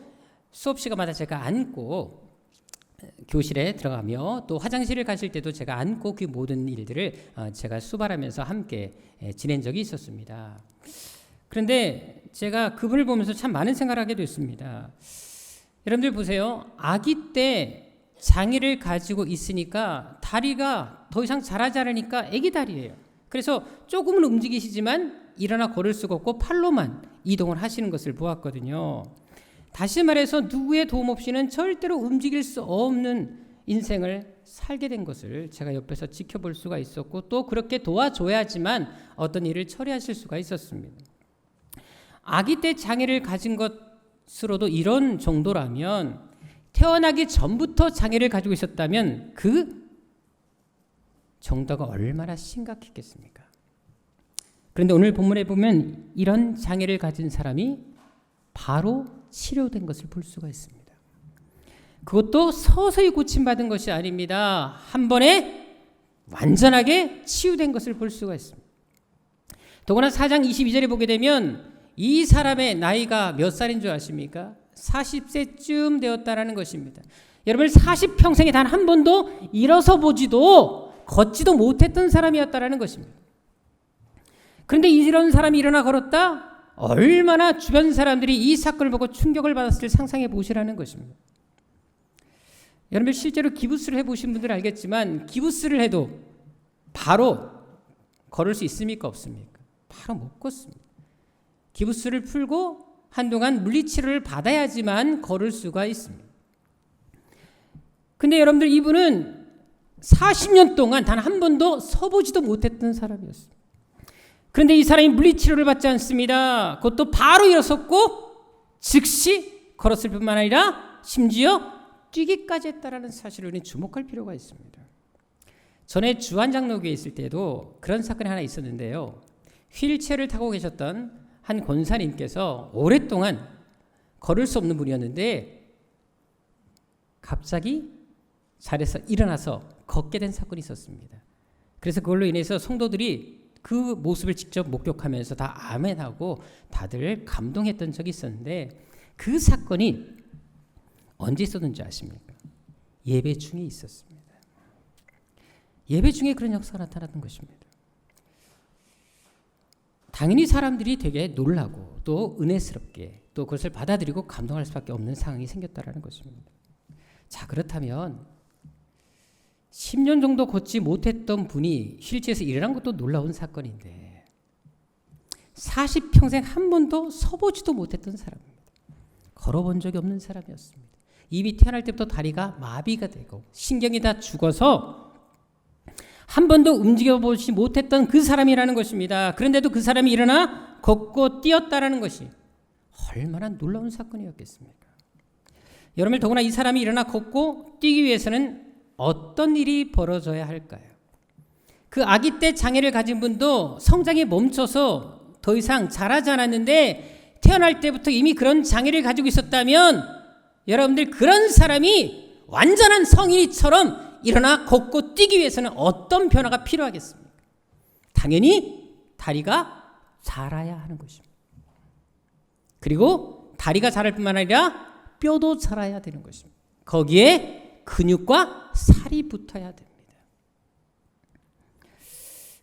[SPEAKER 5] 수업 시간마다 제가 안고 교실에 들어가며 또 화장실을 가실 때도 제가 안고 그 모든 일들을 제가 수발하면서 함께 지낸 적이 있었습니다. 그런데 제가 그분을 보면서 참 많은 생각을 하게 됐습니다. 여러분들 보세요. 아기 때 장애를 가지고 있으니까 다리가 더 이상 자라지 않으니까 아기 다리예요. 그래서 조금은 움직이시지만 일어나 걸을 수가 없고 팔로만 이동을 하시는 것을 보았거든요. 다시 말해서 누구의 도움 없이는 절대로 움직일 수 없는 인생을 살게 된 것을 제가 옆에서 지켜볼 수가 있었고 또 그렇게 도와줘야지만 어떤 일을 처리하실 수가 있었습니다. 아기 때 장애를 가진 것으로도 이런 정도라면 태어나기 전부터 장애를 가지고 있었다면 그 정도가 얼마나 심각했겠습니까? 그런데 오늘 본문에 보면 이런 장애를 가진 사람이 바로 치료된 것을 볼 수가 있습니다. 그것도 서서히 고침받은 것이 아닙니다. 한 번에 완전하게 치유된 것을 볼 수가 있습니다. 더구나 4장 22절에 보게 되면 이 사람의 나이가 몇 살인 줄 아십니까? 40세쯤 되었다라는 것입니다. 여러분 40평생에 단 한 번도 일어서 보지도 걷지도 못했던 사람이었다라는 것입니다. 그런데 이런 사람이 일어나 걸었다? 얼마나 주변 사람들이 이 사건을 보고 충격을 받았을 상상해 보시라는 것입니다. 여러분 실제로 기부스를 해보신 분들은 알겠지만 기부스를 해도 바로 걸을 수 있습니까? 없습니까? 바로 못 걷습니다. 기부스를 풀고 한동안 물리치료를 받아야지만 걸을 수가 있습니다. 근데 여러분들 이분은 40년 동안 단 한 번도 서보지도 못했던 사람이었습니다. 그런데 이 사람이 물리치료를 받지 않습니다. 그것도 바로 일어섰고 즉시 걸었을 뿐만 아니라 심지어 뛰기까지 했다라는 사실을 우리는 주목할 필요가 있습니다. 전에 주한장로교에 있을 때도 그런 사건이 하나 있었는데요. 휠체어를 타고 계셨던 한 권사님께서 오랫동안 걸을 수 없는 분이었는데 갑자기 자리에서 일어나서 걷게 된 사건이 있었습니다. 그래서 그걸로 인해서 성도들이 그 모습을 직접 목격하면서 다 아멘하고 다들 감동했던 적이 있었는데 그 사건이 언제 있었는지 아십니까? 예배 중에 있었습니다. 예배 중에 그런 역사가 나타났던 것입니다. 당연히 사람들이 되게 놀라고 또 은혜스럽게 또 그것을 받아들이고 감동할 수밖에 없는 상황이 생겼다라는 것입니다. 자, 그렇다면 10년 정도 걷지 못했던 분이 휠체어에서 일어난 것도 놀라운 사건인데 40평생 한 번도 서보지도 못했던 사람입니다. 걸어본 적이 없는 사람이었습니다. 이미 태어날 때부터 다리가 마비가 되고 신경이 다 죽어서 한 번도 움직여보지 못했던 그 사람이라는 것입니다. 그런데도 그 사람이 일어나 걷고 뛰었다라는 것이 얼마나 놀라운 사건이었겠습니까? 여러분 더구나 이 사람이 일어나 걷고 뛰기 위해서는 어떤 일이 벌어져야 할까요? 그 아기 때 장애를 가진 분도 성장이 멈춰서 더 이상 자라지 않았는데 태어날 때부터 이미 그런 장애를 가지고 있었다면 여러분들 그런 사람이 완전한 성인이처럼 일어나 걷고 뛰기 위해서는 어떤 변화가 필요하겠습니까? 당연히 다리가 자라야 하는 것입니다. 그리고 다리가 자랄 뿐만 아니라 뼈도 자라야 되는 것입니다. 거기에 근육과 살이 붙어야 됩니다.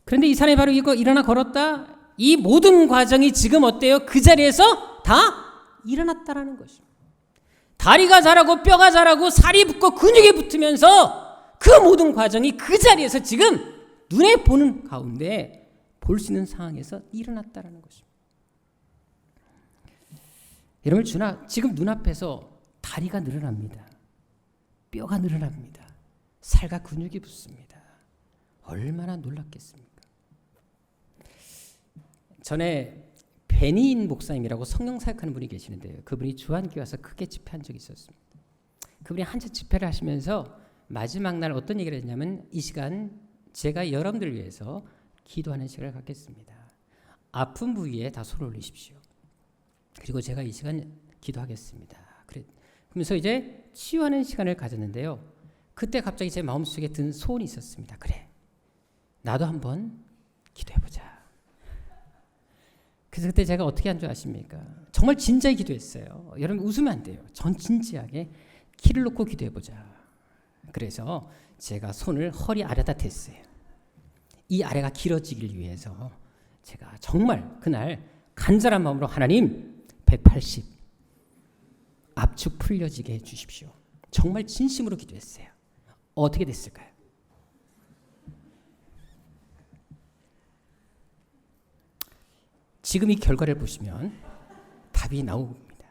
[SPEAKER 5] 그런데 이 사람이 바로 이거 일어나 걸었다. 이 모든 과정이 지금 어때요? 그 자리에서 다 일어났다라는 것입니다. 다리가 자라고 뼈가 자라고 살이 붙고 근육이 붙으면서 그 모든 과정이 그 자리에서 지금 눈에 보는 가운데 볼 수 있는 상황에서 일어났다라는 것입니다. 여러분 지금 눈앞에서 다리가 늘어납니다. 뼈가 늘어납니다. 살과 근육이 붙습니다. 얼마나 놀랍겠습니까? 전에 베니인 목사님이라고 성령 사역하는 분이 계시는데요. 그분이 주한교회 와서 크게 집회한 적이 있었습니다. 그분이 한참 집회를 하시면서 마지막 날 어떤 얘기를 했냐면 이 시간 제가 여러분들 위해서 기도하는 시간을 갖겠습니다. 아픈 부위에 다 손을 올리십시오. 그리고 제가 이 시간 기도하겠습니다. 그러면서 이제 치유하는 시간을 가졌는데요. 그때 갑자기 제 마음속에 든 소원이 있었습니다. 그래, 나도 한번 기도해보자. 그래서 그때 제가 어떻게 한 줄 아십니까? 정말 진지하게 기도했어요. 여러분 웃으면 안 돼요. 전 진지하게 키를 놓고 기도해보자. 그래서 제가 손을 허리 아래다 댔어요. 이 아래가 길어지길 위해서 제가 정말 그날 간절한 마음으로 하나님 180 압축 풀려지게 해주십시오. 정말 진심으로 기도했어요. 어떻게 됐을까요? 지금 이 결과를 보시면 답이 나옵니다.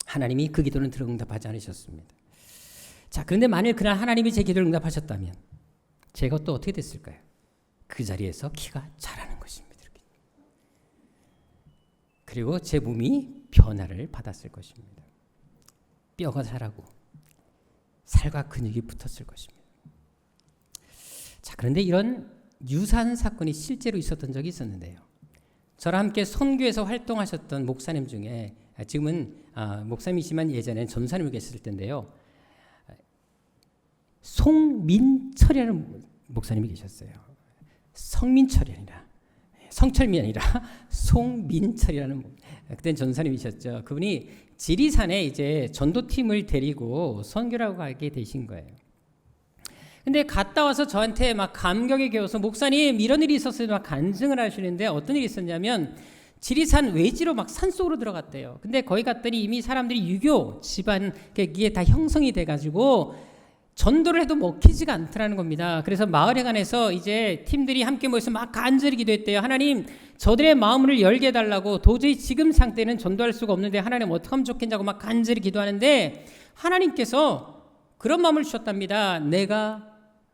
[SPEAKER 5] 하나님이 그 기도는 들어 응답하지 않으셨습니다. 자, 그런데 만일 그날 하나님이 제 기도를 응답하셨다면 제가 또 어떻게 됐을까요? 그 자리에서 키가 자라는 것입니다. 그리고 제 몸이 변화를 받았을 것입니다. 뼈가 자라고 살과 근육이 붙었을 것입니다. 자, 그런데 이런 유사한 사건이 실제로 있었던 적이 있었는데요. 저랑 함께 선교에서 활동하셨던 목사님 중에 지금은 목사님이지만 예전엔 전사님을 계셨을 텐데요. 송민철이라는 목사님이 계셨어요. 성민철이 아니라 성철민이 아니라 송민철이라는 그때는 전사님이셨죠. 그분이 지리산에 이제 전도팀을 데리고 선교라고 가게 되신 거예요. 근데 갔다 와서 저한테 막 감격에 겨워서 목사님 이런 일이 있었어요. 막 간증을 하시는데 어떤 일이 있었냐면 지리산 외지로 막 산속으로 들어갔대요. 근데 거기 갔더니 이미 사람들이 유교 집안 이게 다 형성이 돼가지고 전도를 해도 먹히지가 않더라는 겁니다. 그래서 마을에 관해서 이제 팀들이 함께 모여서 막 간절히 기도했대요. 하나님, 저들의 마음을 열게 해달라고. 도저히 지금 상태는 전도할 수가 없는데 하나님 어떻게 하면 좋겠냐고 막 간절히 기도하는데 하나님께서 그런 마음을 주셨답니다. 내가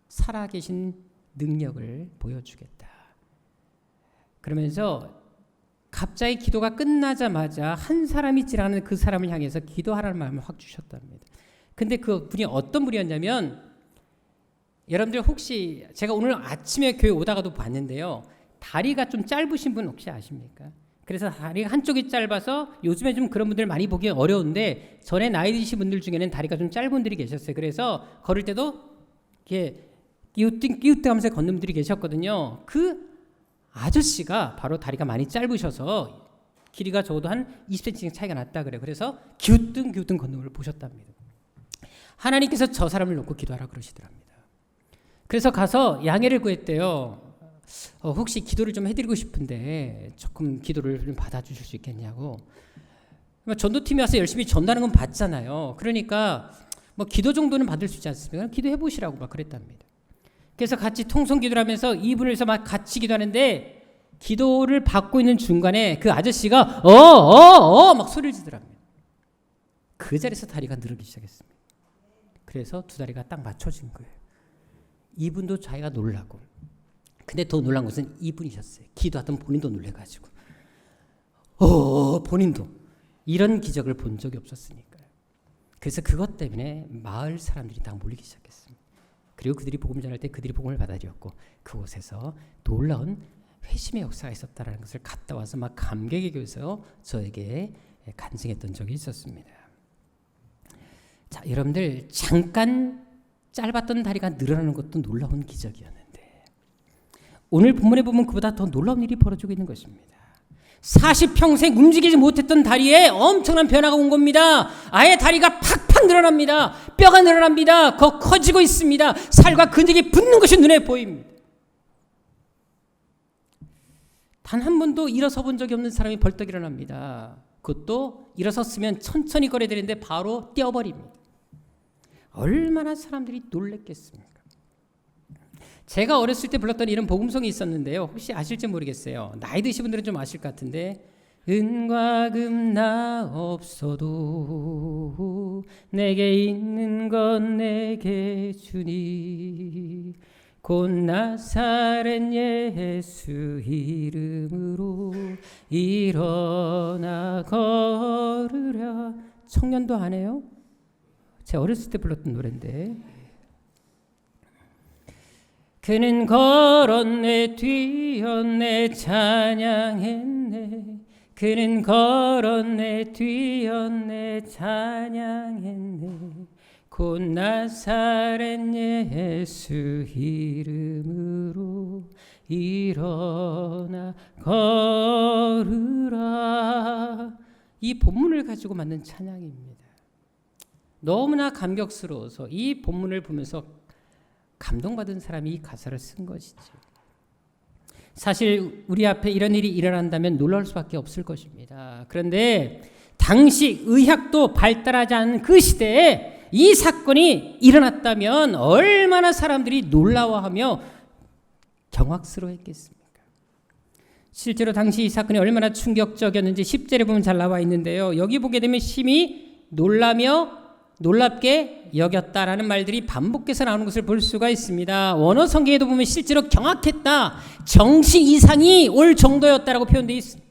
[SPEAKER 5] 살아계신 능력을 보여주겠다. 그러면서 갑자기 기도가 끝나자마자 한 사람이 지나가는 그 사람을 향해서 기도하라는 마음을 확 주셨답니다. 근데 그 분이 어떤 분이었냐면 여러분들 혹시 제가 오늘 아침에 교회 오다가도 봤는데요. 다리가 좀 짧으신 분 혹시 아십니까? 그래서 다리가 한쪽이 짧아서 요즘에 좀 그런 분들 많이 보기 어려운데 전에 나이 드신 분들 중에는 다리가 좀 짧은 분들이 계셨어요. 그래서 걸을 때도 이렇게 끼우뚱하면서 걷는 분들이 계셨거든요. 그 아저씨가 바로 다리가 많이 짧으셔서 길이가 적어도 한 20cm 차이가 났다 그래요. 그래서 기우뚱 걷는 걸 보셨답니다. 하나님께서 저 사람을 놓고 기도하라 그러시더랍니다. 그래서 가서 양해를 구했대요. 혹시 기도를 좀 해드리고 싶은데 조금 기도를 좀 받아주실 수 있겠냐고. 전도팀이 와서 열심히 전도하는 건 봤잖아요. 그러니까 뭐 기도 정도는 받을 수 있지 않습니까? 기도해 보시라고 막 그랬답니다. 그래서 같이 통성 기도를 하면서 이분을 해서 막 같이 기도하는데 기도를 받고 있는 중간에 그 아저씨가 막 소리를 지더랍니다. 그 자리에서 다리가 늘어기 시작했습니다. 그래서 두 다리가 딱 맞춰진 거예요. 이분도 자기가 놀라고. 근데 더 놀란 것은 이분이셨어요. 기도하던 본인도 놀래가지고. 본인도 이런 기적을 본 적이 없었으니까요. 그래서 그것 때문에 마을 사람들이 다 몰리기 시작했습니다. 그리고 그들이 복음 전할 때 그들이 복음을 받아들였고 그곳에서 놀라운 회심의 역사가 있었다는 것을 갔다 와서 막 감격에 겨워서 저에게 간증했던 적이 있었습니다. 자, 여러분들 잠깐 짧았던 다리가 늘어나는 것도 놀라운 기적이었는데 오늘 본문에 보면 그보다 더 놀라운 일이 벌어지고 있는 것입니다. 40평생 움직이지 못했던 다리에 엄청난 변화가 온 겁니다. 아예 다리가 팍팍 늘어납니다. 뼈가 늘어납니다. 더 커지고 있습니다. 살과 근육이 붙는 것이 눈에 보입니다. 단 한 번도 일어서 본 적이 없는 사람이 벌떡 일어납니다. 그것도 일어섰으면 천천히 걸어야 되는데 바로 뛰어버립니다. 얼마나 사람들이 놀랬겠습니까? 제가 어렸을 때 불렀던 이런 복음송이 있었는데요. 혹시 아실지 모르겠어요. 나이 드신 분들은 좀 아실 것 같은데 은과 금 나 없어도 내게 있는 건 내게 주니 곧 나사렛 예수 이름으로 일어나 걸으랴. 청년도 안 해요? 제가 어렸을 때 불렀던 노래인데 그는 걸었네 뛰었네 찬양했네 그는 걸었네 뛰었네 찬양했네 곧 나사렛 예수 이름으로 일어나 걸으라. 이 본문을 가지고 만든 찬양입니다. 너무나 감격스러워서 이 본문을 보면서 감동받은 사람이 이 가사를 쓴 것이지. 사실 우리 앞에 이런 일이 일어난다면 놀랄 수밖에 없을 것입니다. 그런데 당시 의학도 발달하지 않은 그 시대에 이 사건이 일어났다면 얼마나 사람들이 놀라워하며 경악스러워했겠습니까? 실제로 당시 이 사건이 얼마나 충격적이었는지 10절에 보면 잘 나와 있는데요. 여기 보게 되면 심히 놀랍게 여겼다라는 말들이 반복해서 나오는 것을 볼 수가 있습니다. 원어 성경에도 보면 실제로 경악했다, 정신 이상이 올 정도였다라고 표현되어 있습니다.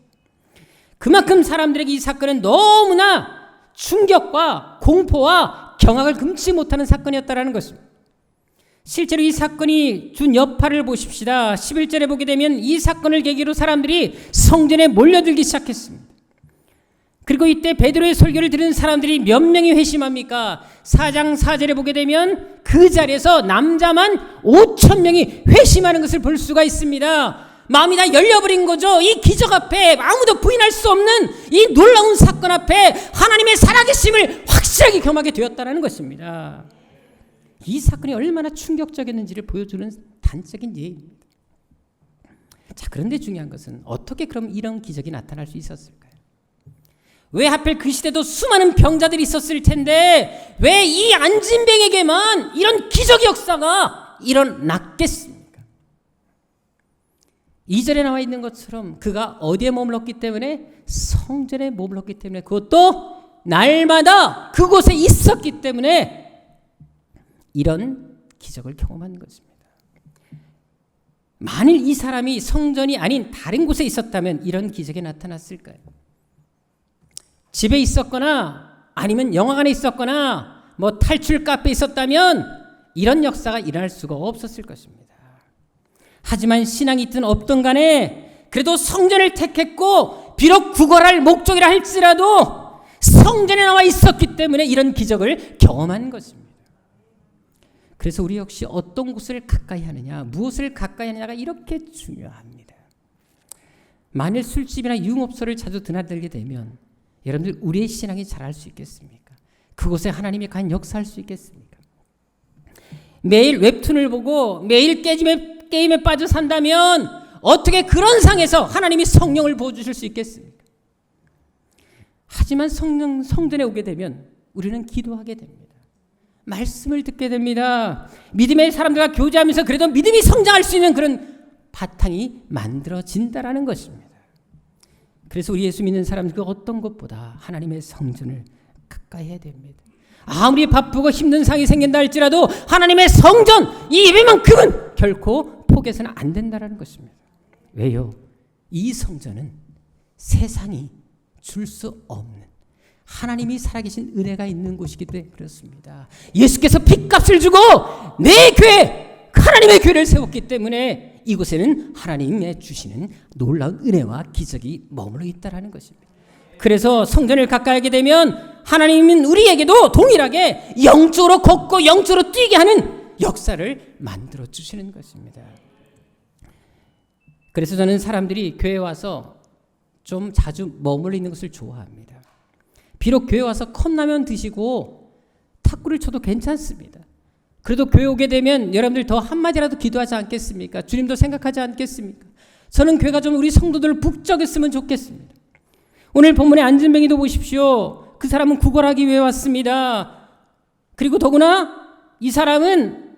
[SPEAKER 5] 그만큼 사람들에게 이 사건은 너무나 충격과 공포와 경악을 금치 못하는 사건이었다라는 것입니다. 실제로 이 사건이 준 여파를 보십시다. 11절에 보게 되면 이 사건을 계기로 사람들이 성전에 몰려들기 시작했습니다. 그리고 이때 베드로의 설교를 들은 사람들이 몇 명이 회심합니까? 4장 4절에 보게 되면 그 자리에서 남자만 5,000명이 회심하는 것을 볼 수가 있습니다. 마음이 다 열려버린 거죠. 이 기적 앞에 아무도 부인할 수 없는 이 놀라운 사건 앞에 하나님의 살아계심을 확실하게 경험하게 되었다는 것입니다. 이 사건이 얼마나 충격적이었는지를 보여주는 단적인 예입니다. 자, 그런데 중요한 것은 어떻게 그럼 이런 기적이 나타날 수 있었을까요? 왜 하필 그 시대도 수많은 병자들이 있었을 텐데 왜 이 안진뱅에게만 이런 기적 역사가 일어났겠습니까? 2절에 나와 있는 것처럼 그가 어디에 머물렀기 때문에 성전에 머물렀기 때문에 그것도 날마다 그곳에 있었기 때문에 이런 기적을 경험하는 것입니다. 만일 이 사람이 성전이 아닌 다른 곳에 있었다면 이런 기적이 나타났을까요? 집에 있었거나 아니면 영화관에 있었거나 뭐 탈출 카페에 있었다면 이런 역사가 일어날 수가 없었을 것입니다. 하지만 신앙이 있든 없든 간에 그래도 성전을 택했고 비록 구걸할 목적이라 할지라도 성전에 나와 있었기 때문에 이런 기적을 경험한 것입니다. 그래서 우리 역시 어떤 곳을 가까이 하느냐, 무엇을 가까이 하느냐가 이렇게 중요합니다. 만일 술집이나 유흥업소를 자주 드나들게 되면 여러분들 우리의 신앙이 자랄 수 있겠습니까? 그곳에 하나님이 과연 역사할 수 있겠습니까? 매일 웹툰을 보고 매일 게임에 빠져 산다면 어떻게 그런 상에서 하나님이 성령을 부어주실 수 있겠습니까? 하지만 성전에 오게 되면 우리는 기도하게 됩니다. 말씀을 듣게 됩니다. 믿음의 사람들과 교제하면서 그래도 믿음이 성장할 수 있는 그런 바탕이 만들어진다라는 것입니다. 그래서 우리 예수 믿는 사람들 그 어떤 것보다 하나님의 성전을 가까이 해야 됩니다. 아무리 바쁘고 힘든 상이 생긴다 할지라도 하나님의 성전, 이 예배만큼은 결코 포기해서는 안 된다는 것입니다. 왜요? 이 성전은 세상이 줄 수 없는 하나님이 살아계신 은혜가 있는 곳이기 때문에 그렇습니다. 예수께서 핏값을 주고 내 교회, 하나님의 교회를 세웠기 때문에 이곳에는 하나님의 주시는 놀라운 은혜와 기적이 머물러 있다라는 것입니다. 그래서 성전을 가까이 하게 되면 하나님은 우리에게도 동일하게 영적으로 걷고 영적으로 뛰게 하는 역사를 만들어 주시는 것입니다. 그래서 저는 사람들이 교회에 와서 좀 자주 머물러 있는 것을 좋아합니다. 비록 교회 와서 컵라면 드시고 탁구를 쳐도 괜찮습니다. 그래도 교회 오게 되면 여러분들 더 한마디라도 기도하지 않겠습니까? 주님도 생각하지 않겠습니까? 저는 교회가 좀 우리 성도들을 북적였으면 좋겠습니다. 오늘 본문의 안진뱅이도 보십시오. 그 사람은 구걸하기 위해 왔습니다. 그리고 더구나 이 사람은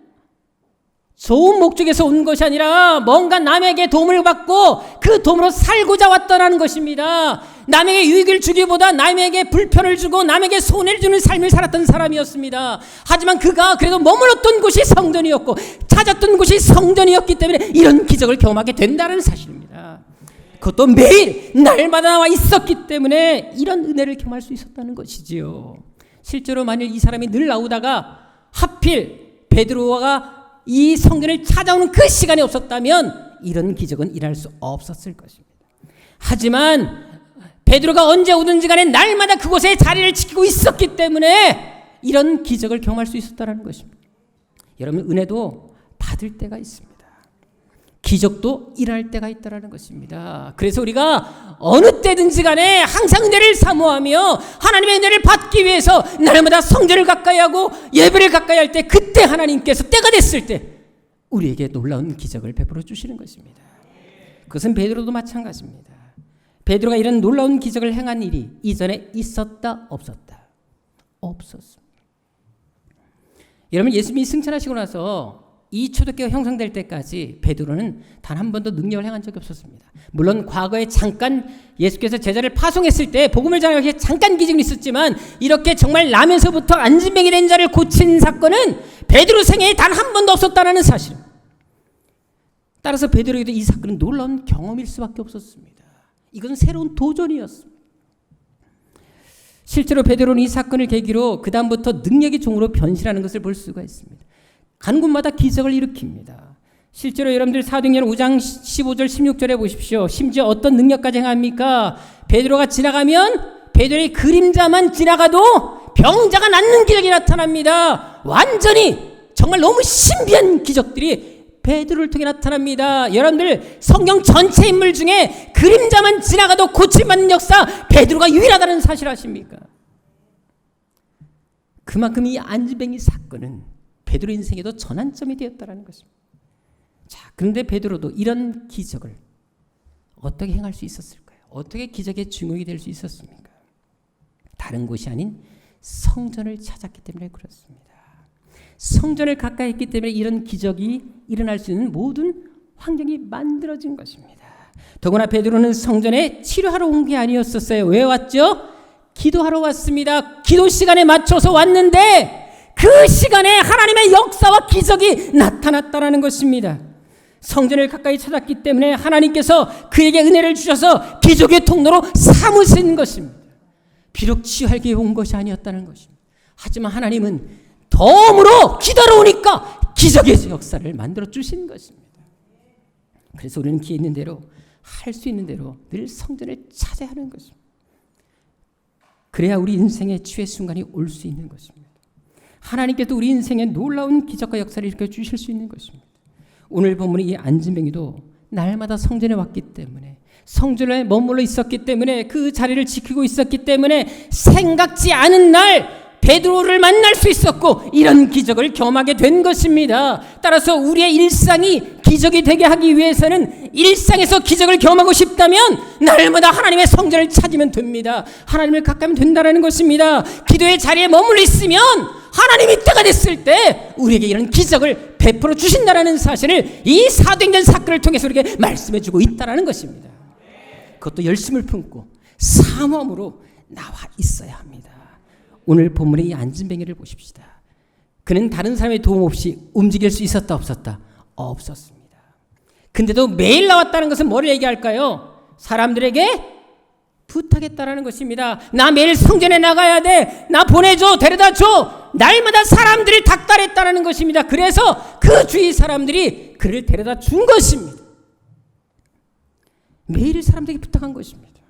[SPEAKER 5] 좋은 목적에서 온 것이 아니라 뭔가 남에게 도움을 받고 그 도움으로 살고자 왔다는 것입니다. 남에게 유익을 주기보다 남에게 불편을 주고 남에게 손해를 주는 삶을 살았던 사람이었습니다. 하지만 그가 그래도 머물렀던 곳이 성전이었고 찾았던 곳이 성전이었기 때문에 이런 기적을 경험하게 된다는 사실입니다. 그것도 매일 날마다 나와 있었기 때문에 이런 은혜를 경험할 수 있었다는 것이지요. 실제로 만일 이 사람이 늘 나오다가 하필 베드로가 이 성전을 찾아오는 그 시간이 없었다면 이런 기적은 일어날 수 없었을 것입니다. 하지만 베드로가 언제 오든지 간에 날마다 그곳에 자리를 지키고 있었기 때문에 이런 기적을 경험할 수 있었다는 것입니다. 여러분, 은혜도 받을 때가 있습니다. 기적도 일어날 때가 있다는 것입니다. 그래서 우리가 어느 때든지 간에 항상 은혜를 사모하며 하나님의 은혜를 받기 위해서 날마다 성전을 가까이 하고 예배를 가까이 할 때 그때 하나님께서 때가 됐을 때 우리에게 놀라운 기적을 베풀어 주시는 것입니다. 그것은 베드로도 마찬가지입니다. 베드로가 이런 놀라운 기적을 행한 일이 이전에 있었다 없었다? 없었습니다. 여러분, 예수님이 승천하시고 나서 이 초대교회가 형성될 때까지 베드로는 단 한 번도 능력을 행한 적이 없었습니다. 물론 과거에 잠깐 예수께서 제자를 파송했을 때 복음을 전하기 위해 잠깐 기적이 있었지만 이렇게 정말 남에서부터 안진뱅이 된 자를 고친 사건은 베드로 생애에 단 한 번도 없었다는 사실. 따라서 베드로에게도 이 사건은 놀라운 경험일 수밖에 없었습니다. 이건 새로운 도전이었습니다. 실제로 베드로는 이 사건을 계기로 그 다음부터 능력의 종으로 변신하는 것을 볼 수가 있습니다. 가는 곳마다 기적을 일으킵니다. 실제로 여러분들 사도행전 5장 15절 16절에 보십시오. 심지어 어떤 능력까지 행합니까? 베드로가 지나가면 베드로의 그림자만 지나가도 병자가 낫는 기적이 나타납니다. 완전히 정말 너무 신비한 기적들이 베드로를 통해 나타납니다. 여러분들 성경 전체 인물 중에 그림자만 지나가도 고침받는 역사 베드로가 유일하다는 사실 아십니까? 그만큼 이 안진뱅이 사건은 베드로 인생에도 전환점이 되었다는 것입니다. 자, 그런데 베드로도 이런 기적을 어떻게 행할 수 있었을까요? 어떻게 기적의 주인공이 될 수 있었습니까? 다른 곳이 아닌 성전을 찾았기 때문에 그렇습니다. 성전을 가까이 했기 때문에 이런 기적이 일어날 수 있는 모든 환경이 만들어진 것입니다. 더구나 베드로는 성전에 치료하러 온 게 아니었었어요. 왜 왔죠? 기도하러 왔습니다. 기도 시간에 맞춰서 왔는데 그 시간에 하나님의 역사와 기적이 나타났다는 것입니다. 성전을 가까이 찾았기 때문에 하나님께서 그에게 은혜를 주셔서 기적의 통로로 삼으신 것입니다. 비록 치유하기 위해 온 것이 아니었다는 것입니다. 하지만 하나님은 덤으로 기도하러 오니까 기적의 역사를 만들어 주신 것입니다. 그래서 우리는 기회 있는 대로 할 수 있는 대로 늘 성전을 찾아야 하는 것입니다. 그래야 우리 인생의 치유의 순간이 올 수 있는 것입니다. 하나님께서 우리 인생에 놀라운 기적과 역사를 일으켜 주실 수 있는 것입니다. 오늘 본문의 이 안진뱅이도 날마다 성전에 왔기 때문에 성전에 머물러 있었기 때문에 그 자리를 지키고 있었기 때문에 생각지 않은 날 베드로를 만날 수 있었고 이런 기적을 경험하게 된 것입니다. 따라서 우리의 일상이 기적이 되게 하기 위해서는 일상에서 기적을 경험하고 싶다면 날마다 하나님의 성전을 찾으면 됩니다. 하나님을 가까이 하면 된다는 것입니다. 기도의 자리에 머물러 있으면 하나님이 때가 됐을 때 우리에게 이런 기적을 베풀어 주신다는 사실을 이 사도행전 사건을 통해서 우리에게 말씀해 주고 있다는 것입니다. 그것도 열심을 품고 사모함으로 나와 있어야 합니다. 오늘 본문의 이 안진뱅이를 보십시다. 그는 다른 사람의 도움 없이 움직일 수 있었다 없었다? 없었습니다. 근데도 매일 나왔다는 것은 뭘 얘기할까요? 사람들에게 부탁했다라는 것입니다. 나 매일 성전에 나가야 돼. 나 보내줘. 데려다 줘. 날마다 사람들을 닥달했다라는 것입니다. 그래서 그 주위 사람들이 그를 데려다 준 것입니다. 매일 사람들에게 부탁한 것입니다.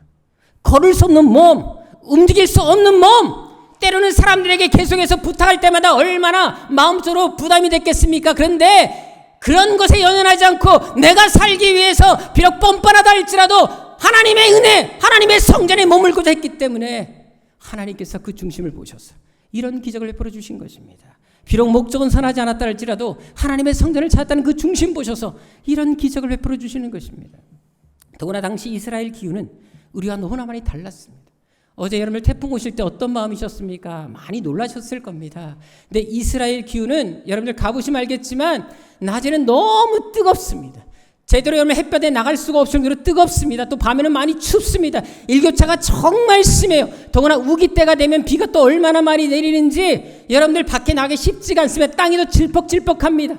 [SPEAKER 5] 걸을 수 없는 몸, 움직일 수 없는 몸, 때로는 사람들에게 계속해서 부탁할 때마다 얼마나 마음속으로 부담이 됐겠습니까? 그런데 그런 것에 연연하지 않고 내가 살기 위해서 비록 뻔뻔하다 할지라도 하나님의 은혜, 하나님의 성전에 머물고자 했기 때문에 하나님께서 그 중심을 보셔서 이런 기적을 베풀어 주신 것입니다. 비록 목적은 선하지 않았다 할지라도 하나님의 성전을 찾았다는 그 중심 보셔서 이런 기적을 베풀어 주시는 것입니다. 더구나 당시 이스라엘 기후는 우리와 너무나 많이 달랐습니다. 어제 여러분들 태풍 오실 때 어떤 마음이셨습니까? 많이 놀라셨을 겁니다. 근데 이스라엘 기후는 여러분들 가보시면 알겠지만 낮에는 너무 뜨겁습니다. 제대로 여러분 햇볕에 나갈 수가 없을 정도로 뜨겁습니다. 또 밤에는 많이 춥습니다. 일교차가 정말 심해요. 더구나 우기 때가 되면 비가 또 얼마나 많이 내리는지 여러분들 밖에 나가기 쉽지가 않습니다. 땅이 또 질퍽질퍽합니다.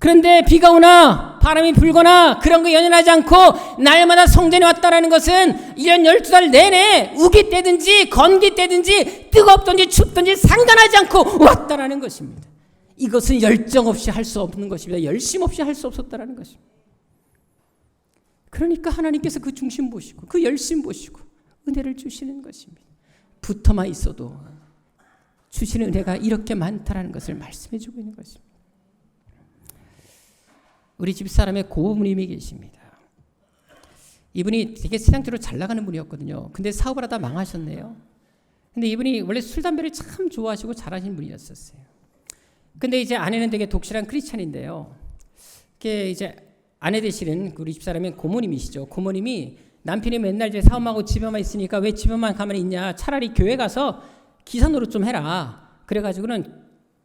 [SPEAKER 5] 그런데 비가 오나 바람이 불거나 그런 거 연연하지 않고 날마다 성전에 왔다라는 것은 1년 12달 내내 우기 때든지 건기 때든지 뜨겁든지 춥든지 상관하지 않고 왔다라는 것입니다. 이것은 열정 없이 할 수 없는 것입니다. 열심 없이 할 수 없었다라는 것입니다. 그러니까 하나님께서 그 중심 보시고 그 열심 보시고 은혜를 주시는 것입니다. 붙어만 있어도 주시는 은혜가 이렇게 많다라는 것을 말씀해 주고 있는 것입니다. 우리 집사람의 고모님이 계십니다. 이분이 되게 세상적으로 잘 나가는 분이었거든요. 근데 사업을 하다 망하셨네요. 근데 이분이 원래 술, 담배를 참 좋아하시고 잘하시는 분이었었어요. 근데 이제 아내는 되게 독실한 크리스찬인데요. 이게 이제 아내 되시는 우리 집사람의 고모님이시죠. 고모님이 남편이 맨날 이제 사업하고 집에만 있으니까 왜 집에만 가만히 있냐. 차라리 교회 가서 기사 노릇 좀 해라. 그래가지고는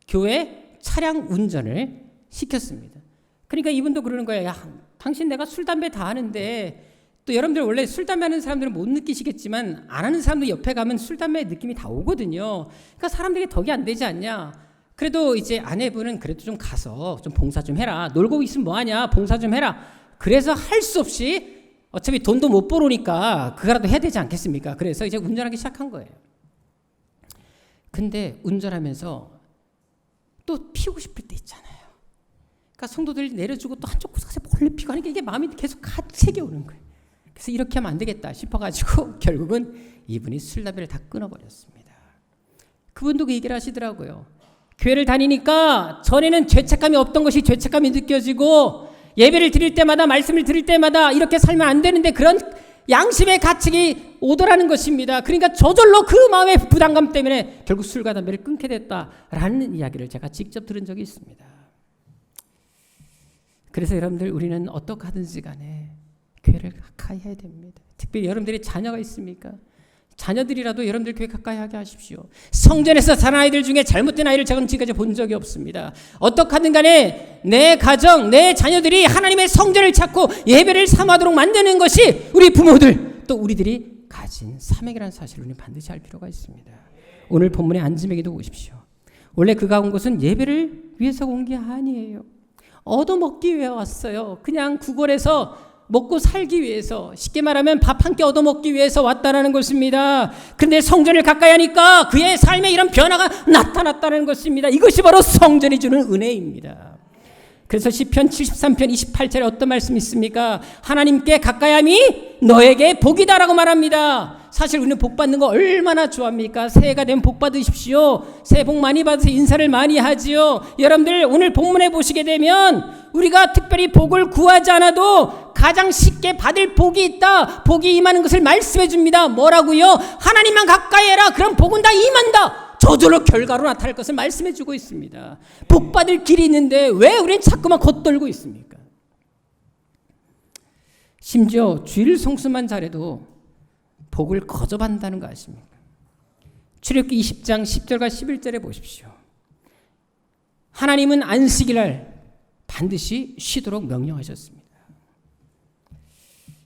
[SPEAKER 5] 교회 차량 운전을 시켰습니다. 그러니까 이분도 그러는 거예요. 야, 당신 내가 술, 담배 다 하는데 또 여러분들 원래 술, 담배 하는 사람들은 못 느끼시겠지만 안 하는 사람도 옆에 가면 술, 담배의 느낌이 다 오거든요. 그러니까 사람들에게 덕이 안 되지 않냐. 그래도 이제 아내분은 그래도 좀 가서 좀 봉사 좀 해라. 놀고 있으면 뭐하냐. 봉사 좀 해라. 그래서 할 수 없이 어차피 돈도 못 벌으니까 그거라도 해야 되지 않겠습니까? 그래서 이제 운전하기 시작한 거예요. 근데 운전하면서 또 피우고 싶을 때 있잖아요. 그러니까 성도들 내려주고 또 한쪽 구석에서 몰래 피고 하니까 이게 마음이 계속 가책이 오는 거예요. 그래서 이렇게 하면 안 되겠다 싶어가지고 결국은 이분이 술, 담배를 다 끊어버렸습니다. 그분도 그 얘기를 하시더라고요. 교회를 다니니까 전에는 죄책감이 없던 것이 죄책감이 느껴지고 예배를 드릴 때마다 말씀을 드릴 때마다 이렇게 살면 안 되는데 그런 양심의 가책이 오더라는 것입니다. 그러니까 저절로 그 마음의 부담감 때문에 결국 술과 담배를 끊게 됐다라는 이야기를 제가 직접 들은 적이 있습니다. 그래서 여러분들 우리는 어떻게 하든지 간에 교회를 가까이 해야 됩니다. 특별히 여러분들이 자녀가 있습니까? 자녀들이라도 여러분들 교회 가까이 하게 하십시오. 성전에서 자란 아이들 중에 잘못된 아이를 저는 지금까지 본 적이 없습니다. 어떻게 하든 간에 내 가정, 내 자녀들이 하나님의 성전을 찾고 예배를 삼하도록 만드는 것이 우리 부모들 또 우리들이 가진 사명이라는 사실을 우리는 반드시 알 필요가 있습니다. 오늘 본문의 안지맥에도 보십시오. 원래 그가 온 것은 예배를 위해서 온 게 아니에요. 얻어먹기 위해 왔어요. 그냥 구걸해서 먹고 살기 위해서, 쉽게 말하면 밥 한 끼 얻어먹기 위해서 왔다는 것입니다. 그런데 성전을 가까이 하니까 그의 삶에 이런 변화가 나타났다는 것입니다. 이것이 바로 성전이 주는 은혜입니다. 그래서 시편 73편 28절에 어떤 말씀이 있습니까? 하나님께 가까이 함이 너에게 복이다라고 말합니다. 사실 우리는 복 받는 거 얼마나 좋아합니까? 새해가 되면 복 받으십시오. 새해 복 많이 받으세요. 인사를 많이 하지요. 여러분들 오늘 본문에 보시게 되면 우리가 특별히 복을 구하지 않아도 가장 쉽게 받을 복이 있다. 복이 임하는 것을 말씀해 줍니다. 뭐라고요? 하나님만 가까이 해라. 그럼 복은 다 임한다. 저절로 결과로 나타날 것을 말씀해 주고 있습니다. 복 받을 길이 있는데 왜 우리는 자꾸만 겉돌고 있습니까? 심지어 주일 성수만 잘해도 복을 거저받는다는 거 아십니까? 출애굽기 20장 10절과 11절에 보십시오. 하나님은 안식일날 반드시 쉬도록 명령하셨습니다.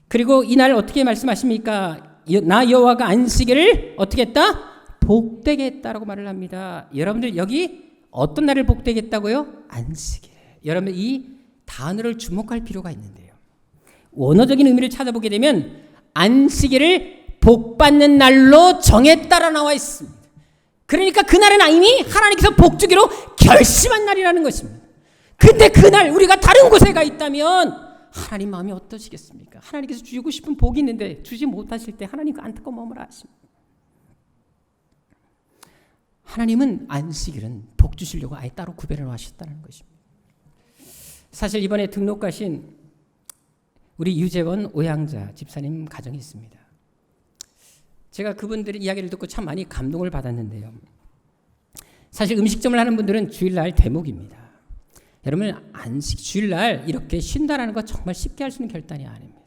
[SPEAKER 5] 그리고 이날 어떻게 말씀하십니까? 나 여호와가 안식일을 어떻게 했다? 복되게 했다라고 말을 합니다. 여러분들 여기 어떤 날을 복되게 했다고요? 안식일. 여러분들 이 단어를 주목할 필요가 있는데요. 원어적인 의미를 찾아보게 되면 안식일을 복받는 날로 정했다라 나와 있습니다. 그러니까 그날은 이미 하나님께서 복 주기로 결심한 날이라는 것입니다. 근데 그날 우리가 다른 곳에 가 있다면 하나님 마음이 어떠시겠습니까? 하나님께서 주시고 싶은 복이 있는데 주지 못하실 때 하나님 그 안타까운 마음을 아십니다. 하나님은 안식일은 복 주시려고 아예 따로 구별을 하셨다는 것입니다. 사실 이번에 등록 가신 우리 유재원 오양자 집사님 가정이 있습니다. 제가 그분들의 이야기를 듣고 참 많이 감동을 받았는데요. 사실 음식점을 하는 분들은 주일날 대목입니다. 여러분, 안식 주일날 이렇게 쉰다라는 거 정말 쉽게 할 수 있는 결단이 아닙니다.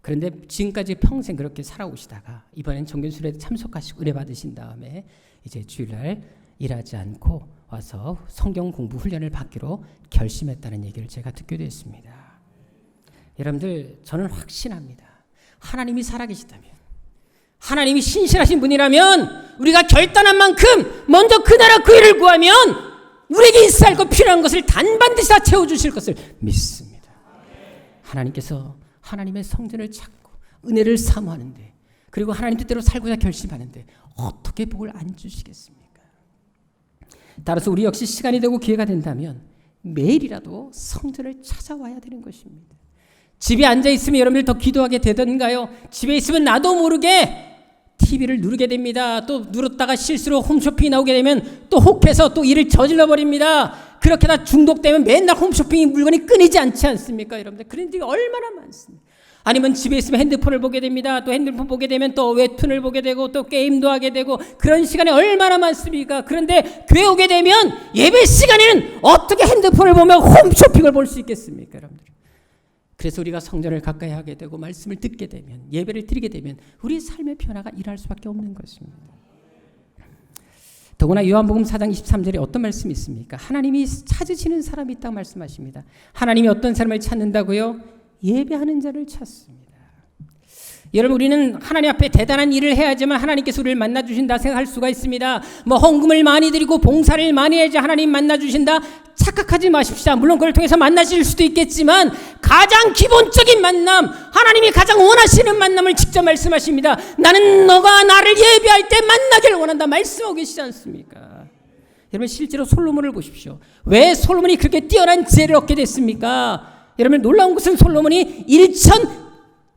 [SPEAKER 5] 그런데 지금까지 평생 그렇게 살아오시다가 이번엔 정견순례에 참석하시고 은혜 받으신 다음에 이제 주일날 일하지 않고 와서 성경 공부 훈련을 받기로 결심했다는 얘기를 제가 듣게 됐습니다. 여러분들, 저는 확신합니다. 하나님이 살아계시다면, 하나님이 신실하신 분이라면 우리가 결단한 만큼 먼저 그 나라 그 일을 구하면 우리에게 있어야 할 것, 필요한 것을 단반드시 다 채워주실 것을 믿습니다. 하나님께서 하나님의 성전을 찾고 은혜를 사모하는데, 그리고 하나님 뜻대로 살고자 결심하는데 어떻게 복을 안 주시겠습니까? 따라서 우리 역시 시간이 되고 기회가 된다면 매일이라도 성전을 찾아와야 되는 것입니다. 집에 앉아있으면 여러분들 더 기도하게 되던가요? 집에 있으면 나도 모르게 TV를 누르게 됩니다. 또 누르다가 실수로 홈쇼핑이 나오게 되면 또 혹해서 또 일을 저질러 버립니다. 그렇게 다 중독되면 맨날 홈쇼핑이 물건이 끊이지 않지 않습니까? 여러분들, 그런 일이 얼마나 많습니다. 아니면 집에 있으면 핸드폰을 보게 됩니다. 또 핸드폰 보게 되면 또 웹툰을 보게 되고 또 게임도 하게 되고 그런 시간이 얼마나 많습니까? 그런데 교회 오게 되면 예배 시간에는 어떻게 핸드폰을 보며 홈쇼핑을 볼 수 있겠습니까? 여러분들. 그래서 우리가 성전을 가까이 하게 되고 말씀을 듣게 되면, 예배를 드리게 되면 우리 삶의 변화가 일어날 수밖에 없는 것입니다. 더구나 요한복음 4장 23절에 어떤 말씀이 있습니까? 하나님이 찾으시는 사람이 있다고 말씀하십니다. 하나님이 어떤 사람을 찾는다고요? 예배하는 자를 찾습니다. 여러분, 우리는 하나님 앞에 대단한 일을 해야지만 하나님께서 우리를 만나주신다 생각할 수가 있습니다. 뭐 헌금을 많이 드리고 봉사를 많이 해야지 하나님 만나주신다 착각하지 마십시오. 물론 그걸 통해서 만나실 수도 있겠지만 가장 기본적인 만남, 하나님이 가장 원하시는 만남을 직접 말씀하십니다. 나는 너가 나를 예배할 때 만나기를 원한다 말씀하고 계시지 않습니까? 여러분, 실제로 솔로몬을 보십시오. 왜 솔로몬이 그렇게 뛰어난 지혜를 얻게 됐습니까? 여러분, 놀라운 것은 솔로몬이 1000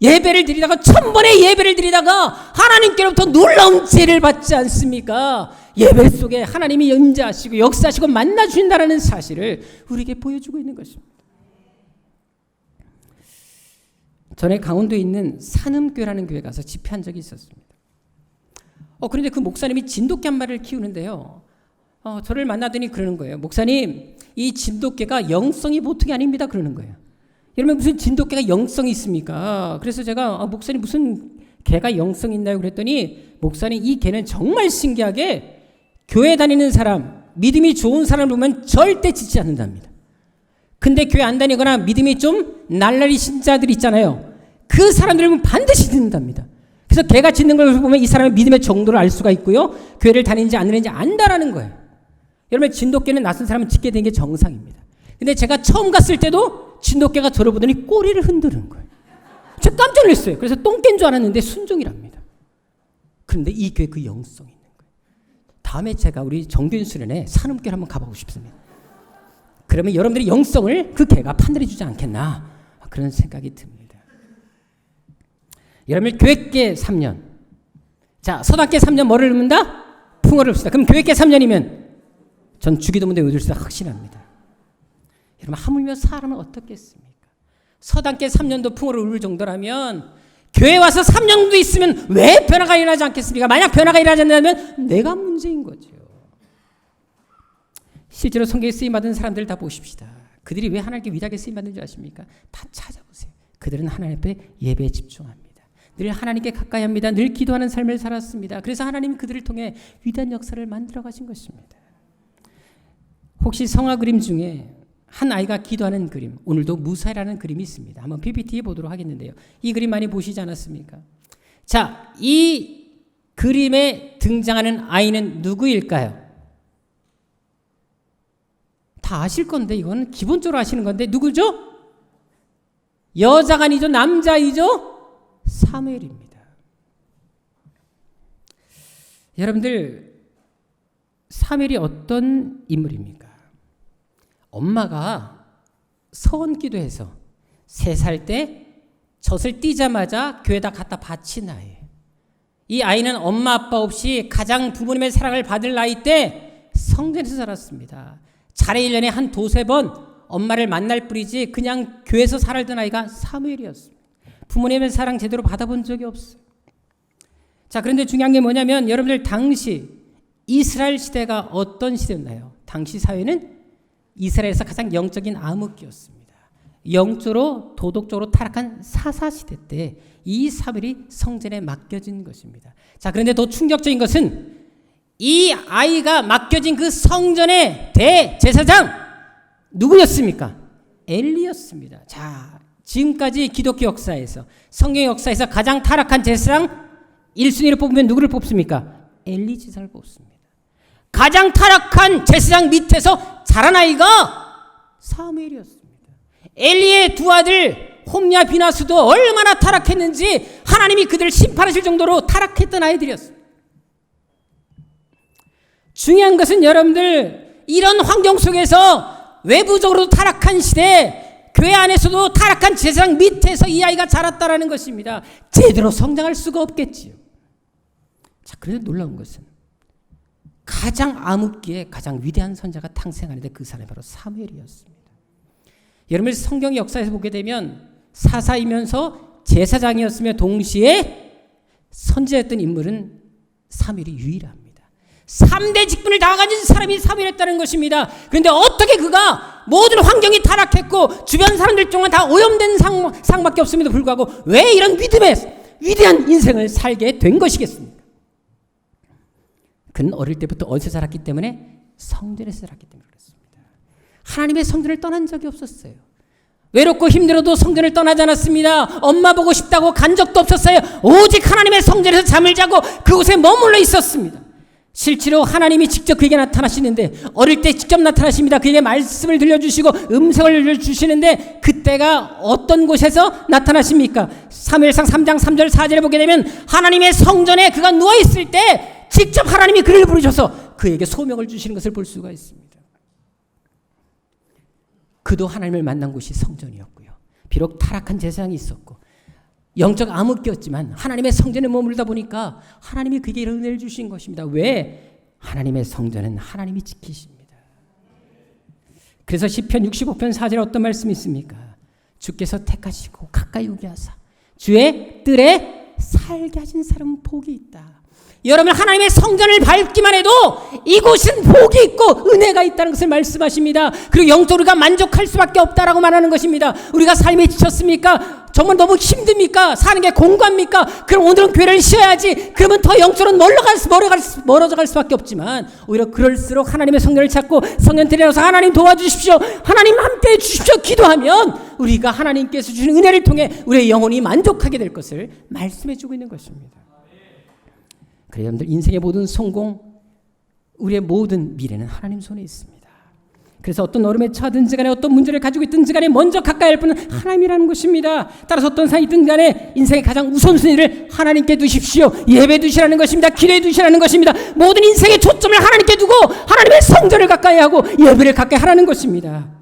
[SPEAKER 5] 예배를 드리다가 1000번의 예배를 드리다가 하나님께로부터 놀라운 지혜를 받지 않습니까? 예배 속에 하나님이 임재하시고 역사하시고 만나주신다는 사실을 우리에게 보여주고 있는 것입니다. 전에 강원도에 있는 산음교회라는 교회 가서 집회한 적이 있었습니다. 그런데 그 목사님이 진돗개 한 마리를 키우는데요. 저를 만나더니 그러는 거예요. 목사님, 이 진돗개가 영성이 보통이 아닙니다. 그러는 거예요. 여러분, 무슨 진돗개가 영성이 있습니까? 그래서 제가 목사님 무슨 개가 영성이 있나요? 그랬더니 목사님, 이 개는 정말 신기하게 교회 다니는 사람, 믿음이 좋은 사람을 보면 절대 짖지 않는답니다. 근데 교회 안 다니거나 믿음이 좀 날라리신 자들 있잖아요. 그 사람들을 보면 반드시 짖는답니다. 그래서 개가 짖는 걸 보면 이 사람의 믿음의 정도를 알 수가 있고요. 교회를 다니는지 안 다니는지 안다라는 거예요. 여러분, 진돗개는 낯선 사람은 짖게 되는 게 정상입니다. 근데 제가 처음 갔을 때도 진돗개가 저를 보더니 꼬리를 흔드는 거예요. 제가 깜짝 놀랐어요. 그래서 똥개인 줄 알았는데 순종이랍니다. 그런데 이 교회 그 영성이 있는 거예요. 다음에 제가 우리 정교인 수련회 산음교회 한번 가보고 싶습니다. 그러면 여러분들이 영성을 그 개가 판단해 주지 않겠나, 그런 생각이 듭니다. 여러분, 교회계 3년. 자, 서당계 3년 뭐를 읊는다? 풍어를 읊시다. 그럼 교회계 3년이면 전 주기도문대 외둘시다 확신합니다. 여러분, 하물며 사람은 어떻겠습니까? 서당계 3년도 풍어를 울 정도라면 교회 와서 3년도 있으면 왜 변화가 일어나지 않겠습니까? 만약 변화가 일어나지 않는다면 내가 문제인 거죠. 실제로 성경에 쓰임받은 사람들 다 보십시다. 그들이 왜 하나님께 위대하게 쓰임받는지 아십니까? 다 찾아보세요. 그들은 하나님 앞에 예배에 집중합니다. 늘 하나님께 가까이 합니다. 늘 기도하는 삶을 살았습니다. 그래서 하나님이 그들을 통해 위대한 역사를 만들어 가신 것입니다. 혹시 성화 그림 중에 한 아이가 기도하는 그림, 오늘도 무사라는 그림이 있습니다. 한번 PPT에 보도록 하겠는데요. 이 그림 많이 보시지 않았습니까? 자, 이 그림에 등장하는 아이는 누구일까요? 다 아실 건데, 이건 기본적으로 아시는 건데 누구죠? 여자가 아니죠? 남자이죠? 사무엘입니다. 여러분들, 사무엘이 어떤 인물입니까? 엄마가 서원 기도해서 3살 때 젖을 띄자마자 교회에다 갖다 바친 아이예요. 이 아이는 엄마 아빠 없이 가장 부모님의 사랑을 받을 나이 때 성전에서 자랐습니다. 자례 1년에 한 2-3번 엄마를 만날 뿐이지 그냥 교회에서 살던 아이가 사무엘이었습니다. 부모님의 사랑 제대로 받아본 적이 없어요. 자, 그런데 중요한 게 뭐냐면 여러분들 당시 이스라엘 시대가 어떤 시대였나요? 당시 사회는 이스라엘에서 가장 영적인 암흑기였습니다. 영적으로 도덕적으로 타락한 사사시대 때 이 사무엘이 성전에 맡겨진 것입니다. 자, 그런데 더 충격적인 것은 이 아이가 맡겨진 그 성전의 대제사장 누구였습니까? 엘리였습니다. 자, 지금까지 기독교 역사에서 성경 역사에서 가장 타락한 제사장 1순위를 뽑으면 누구를 뽑습니까? 엘리 제사를 뽑습니다. 가장 타락한 제사장 밑에서 자란 아이가 사무엘이었습니다. 엘리의 두 아들 홈냐 비나스도 얼마나 타락했는지 하나님이 그들을 심판하실 정도로 타락했던 아이들이었습니다. 중요한 것은 여러분들 이런 환경 속에서 외부적으로 타락한 시대, 교회 안에서도 타락한 제사장 밑에서 이 아이가 자랐다라는 것입니다. 제대로 성장할 수가 없겠지요. 자, 그런데 놀라운 것은 가장 암흑기에 가장 위대한 선자가 탄생하는데 그 사람이 바로 사무엘이었습니다. 여러분 성경 역사에서 보게 되면 사사이면서 제사장이었으며 동시에 선지자였던 인물은 사무엘이 유일합니다. 3대 직분을 다 가진 사람이 사무엘이었다는 것입니다. 그런데 어떻게 그가 모든 환경이 타락했고 주변 사람들 동안 다 오염된 상밖에 없음에도 불구하고 왜 이런 믿음의 위대한 인생을 살게 된 것이겠습니까? 그는 어릴 때부터 어디서 자랐기 때문에 성전에서 자랐기 때문에 그렇습니다. 하나님의 성전을 떠난 적이 없었어요. 외롭고 힘들어도 성전을 떠나지 않았습니다. 엄마 보고 싶다고 간 적도 없었어요. 오직 하나님의 성전에서 잠을 자고 그곳에 머물러 있었습니다. 실제로 하나님이 직접 그에게 나타나시는데 어릴 때 직접 나타나십니다. 그에게 말씀을 들려주시고 음성을 들려주시는데 그때가 어떤 곳에서 나타나십니까? 사무엘상 3장 3절 4절에 보게 되면 하나님의 성전에 그가 누워있을 때 직접 하나님이 그를 부르셔서 그에게 소명을 주시는 것을 볼 수가 있습니다. 그도 하나님을 만난 곳이 성전이었고요. 비록 타락한 제사장이 있었고 영적 암흑기였지만 하나님의 성전에 머물다 보니까 하나님이 그에게 은혜를 주신 것입니다. 왜? 하나님의 성전은 하나님이 지키십니다. 그래서 시편 65편 4절에 어떤 말씀이 있습니까? 주께서 택하시고 가까이 오게 하사 주의 뜰에 살게 하신 사람은 복이 있다. 여러분 하나님의 성전을 밟기만 해도 이곳은 복이 있고 은혜가 있다는 것을 말씀하십니다. 그리고 영적으로 우리가 만족할 수밖에 없다라고 말하는 것입니다. 우리가 삶에 지쳤습니까? 정말 너무 힘듭니까? 사는 게 공고합니까? 그럼 오늘은 교회를 쉬어야지. 그러면 더 영적으로 멀어져 갈 수밖에 없지만 오히려 그럴수록 하나님의 성전을 찾고 성전에 내려서 하나님 도와주십시오. 하나님 함께해 주십시오. 기도하면 우리가 하나님께서 주신 은혜를 통해 우리의 영혼이 만족하게 될 것을 말씀해 주고 있는 것입니다. 그래요, 여러분들 인생의 모든 성공, 우리의 모든 미래는 하나님 손에 있습니다. 그래서 어떤 어려움에 처하든지 간에 어떤 문제를 가지고 있든지 간에 먼저 가까이 할 분은 하나님이라는 것입니다. 따라서 어떤 상황이든 간에 인생의 가장 우선순위를 하나님께 두십시오. 예배 두시라는 것입니다. 기도해 두시라는 것입니다. 모든 인생의 초점을 하나님께 두고 하나님의 성전을 가까이 하고 예배를 가까이 하라는 것입니다.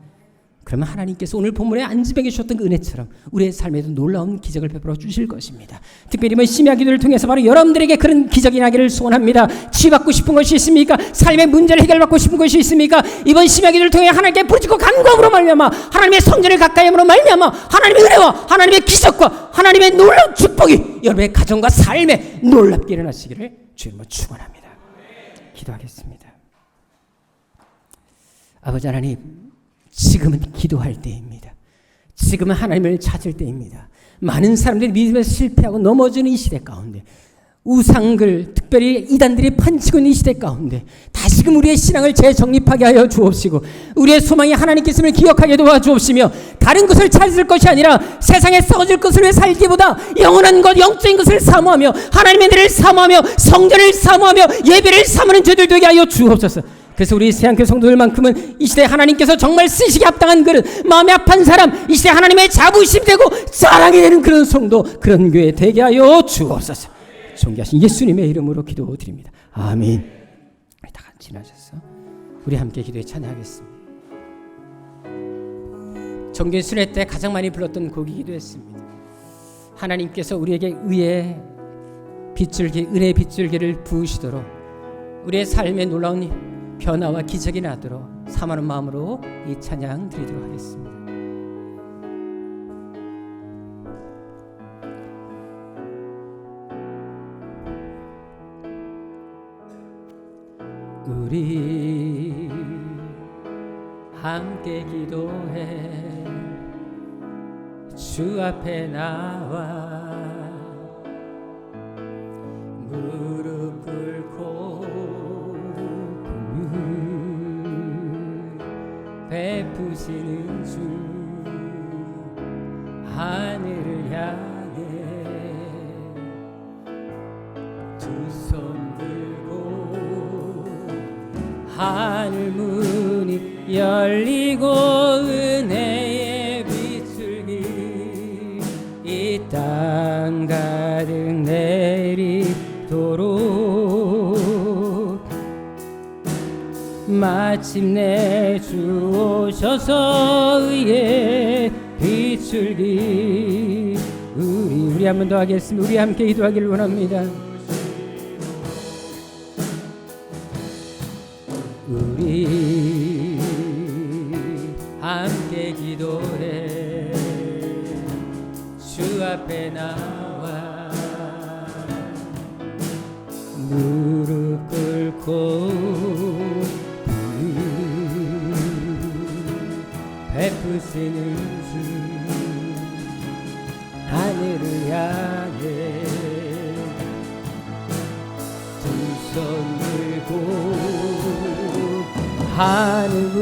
[SPEAKER 5] 그러면 하나님께서 오늘 본문에 안지병에 주셨던 그 은혜처럼 우리의 삶에도 놀라운 기적을 베풀어 주실 것입니다. 특별히 이번 심야 기도를 통해서 바로 여러분들에게 그런 기적이 나기를 소원합니다. 치유받고 싶은 것이 있습니까? 삶의 문제를 해결받고 싶은 것이 있습니까? 이번 심야 기도를 통해 하나님께 부르짖고 간구함으로 말미암아 하나님의 성전을 가까이 함으로 말미암아 하나님의 은혜와 하나님의 기적과 하나님의 놀라운 축복이 여러분의 가정과 삶에 놀랍게 일어나시기를 주님으로 축원합니다. 기도하겠습니다. 아버지 하나님, 지금은 기도할 때입니다. 지금은 하나님을 찾을 때입니다. 많은 사람들이 믿음에서 실패하고 넘어지는 이 시대 가운데 우상들, 특별히 이단들이 판치고 있는 이 시대 가운데 다시금 우리의 신앙을 재정립하게 하여 주옵시고 우리의 소망이 하나님께 있음을 기억하게 도와주옵시며 다른 것을 찾을 것이 아니라 세상에 썩어질 것을 위해 살기보다 영원한 것, 영적인 것을 사모하며 하나님의 은혜를 사모하며 성전을 사모하며 예배를 사모하는 저들 되게 하여 주옵소서. 그래서 우리 세안교회 성도들만큼은 이 시대에 하나님께서 정말 쓰시기 합당한 그릇, 마음이 아픈 사람, 이 시대에 하나님의 자부심 되고 자랑이 되는 그런 성도, 그런 교회 되게 하여 주옵소서. 존귀하신 예수님의 이름으로 기도드립니다. 아멘. 우리 다 같이 나셔서 우리 함께 기도에 찬양하겠습니다. 종교 순회 때 가장 많이 불렀던 곡이기도 했습니다. 하나님께서 우리에게 의의 빗줄기, 은혜의 빗줄기를 부으시도록 우리의 삶에 놀라운 변화와 기적이 나도록 사모하는 마음으로 이 찬양 드리도록 하겠습니다. 우리 함께 기도해 주 앞에 나와 무릎 꿇고 베푸시는 주 하늘을 향해 두 손 들고 하늘 문이 열리고 은혜의 빗줄기 이 땅 가득 내리도록 마침내 주 오셔서 의의 빗줄기 우리 한 번 더 하겠습니다. 우리 함께 기도하기를 원합니다. 우리 함께 기도해 주 앞에 나와 무릎 꿇고 베푸시는 주 하늘을 향해 두 손 들고 하늘은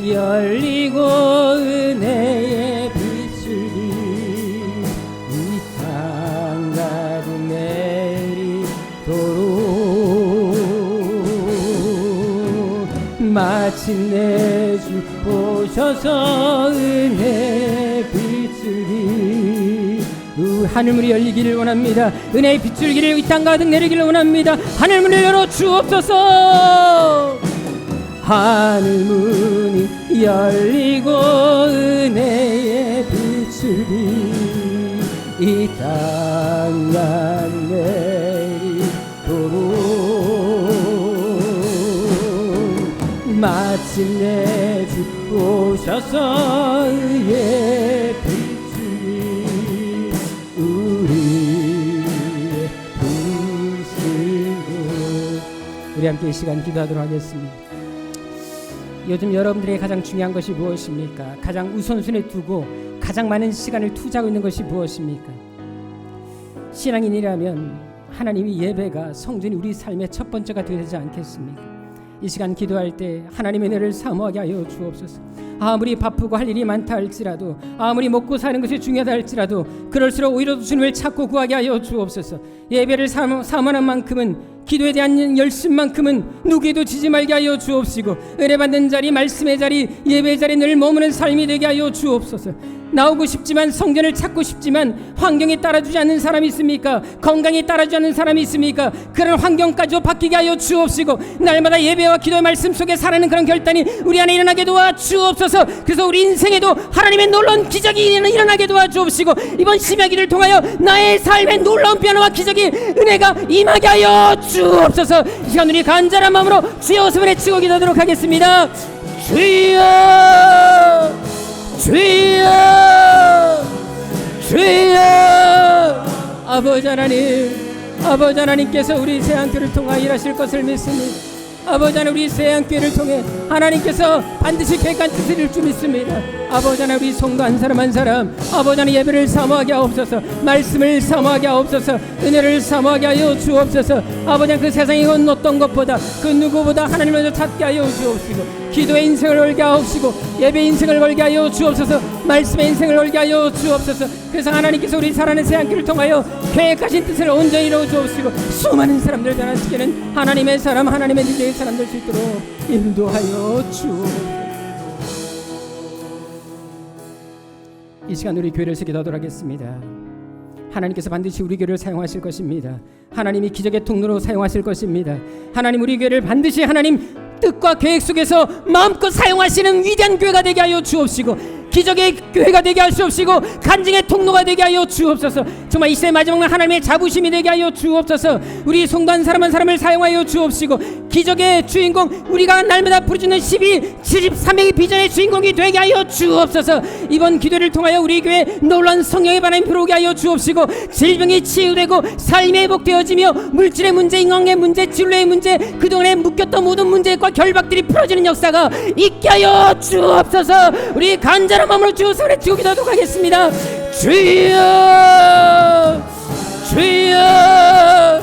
[SPEAKER 5] 열리고 은혜의 빗줄기 이 땅 가득 내리도록 마침내 주 오셔서 은혜의 빗줄기 하늘문이 열리기를 원합니다. 은혜의 빗줄기를 이 땅 가득 내리기를 원합니다. 하늘문을 열어 주옵소서. 하늘문이 열리고 은혜의 빗줄기 이 땅 가득 내리도록 마침내 주 오셔서 의의 빗줄기 우리의 부르시고 우리 함께 이 시간 기도하도록 하겠습니다. 요즘 여러분들의 가장 중요한 것이 무엇입니까? 가장 우선순위에 두고 가장 많은 시간을 투자하고 있는 것이 무엇입니까? 신앙인이라면 하나님이 예배가 성전이 우리 삶의 첫 번째가 되어야 되지 않겠습니까? 이 시간 기도할 때 하나님의 은혜를 사모하게 하여 주옵소서. 아무리 바쁘고 할 일이 많다 할지라도 아무리 먹고 사는 것이 중요하다 할지라도 그럴수록 오히려 주님을 찾고 구하게 하여 주옵소서. 예배를 사모하는 만큼은 기도에 대한 열심만큼은 누구에도 지지 말게 하여 주옵시고 은혜 받는 자리 말씀의 자리 예배의 자리 늘 머무는 삶이 되게 하여 주옵소서. 나오고 싶지만 성전을 찾고 싶지만 환경에 따라주지 않는 사람이 있습니까? 건강에 따라주지 않는 사람이 있습니까? 그런 환경까지도 바뀌게 하여 주옵시고 날마다 예배와 기도의 말씀 속에 살아가는 그런 결단이 우리 안에 일어나게 도와 주옵소서. 그래서 우리 인생에도 하나님의 놀라운 기적이 일어나게 도와 주옵시고 이번 심야기를 통하여 나의 삶에 놀라운 변화와 기적이 은혜가 임하게 하여 주옵소서. 이 시간 우리 간절한 마음으로 주의 웃음을 외치고 기도하도록 하겠습니다. 주여 주여 주여 아버지 하나님께서 우리 새한교를 통하여 일하실 것을 믿습니다. 아버지 하나님 우리 새한교회를 통해 하나님께서 반드시 계획한 뜻을 이룰 줄 믿습니다. 아버지 하나님 우리 성도 한 사람 한 사람 아버지 하나님 예배를 사모하게 하옵소서. 말씀을 사모하게 하옵소서. 은혜를 사모하게 하여 주옵소서. 아버지 하나님 그 세상의 어떤 것보다 그 누구보다 하나님을 먼저 찾게 하여 주옵시고 기도의 인생을 걸게 하옵시고 예배 인생을 걸게 하여 주옵소서. 말씀의 인생을 걸게 하여 주옵소서. 그래서 하나님께서 우리 살아가는 새한교를 통하여 계획하신 뜻을 온전히 이루어 주옵시고 수많은 사람들 변화시키는 하나님의 사람 하나님의 믿음의 사람 될 수 있도록 인도하여 주옵소서. 이 시간 우리 교회를 기도하도록 하겠습니다. 하나님께서 반드시 우리 교회를 사용하실 것입니다. 하나님이 기적의 통로로 사용하실 것입니다. 하나님 우리 교회를 반드시 하나님 뜻과 계획 속에서 마음껏 사용하시는 위대한 교회가 되게 하여 주옵시고 기적의 교회가 되게 하시옵시고 간증의 통로가 되게 하여 주옵소서. 정말 이 시대 마지막 하나님의 자부심이 되게 하여 주옵소서. 우리 성도 한 사람 한 사람을 사용하여 주옵시고 기적의 주인공, 우리가 날마다 부르짖는 12, 73명의 비전의 주인공이 되게 하여 주옵소서. 이번 기도를 통하여 우리 교회 놀라운 성령의 바람이 불어오게 하여 주옵시고 질병이 치유되고 삶이 회복되어지며 물질의 문제, 인간의 문제, 진로의 문제, 그동안에 묶였던 모든 문제과 결박들이 풀어지는 역사가 있게 하여 주옵소서. 우리 간절한 마음으로 주 손에 쥐고 기도하도록 하겠습니다. 주여, 주여,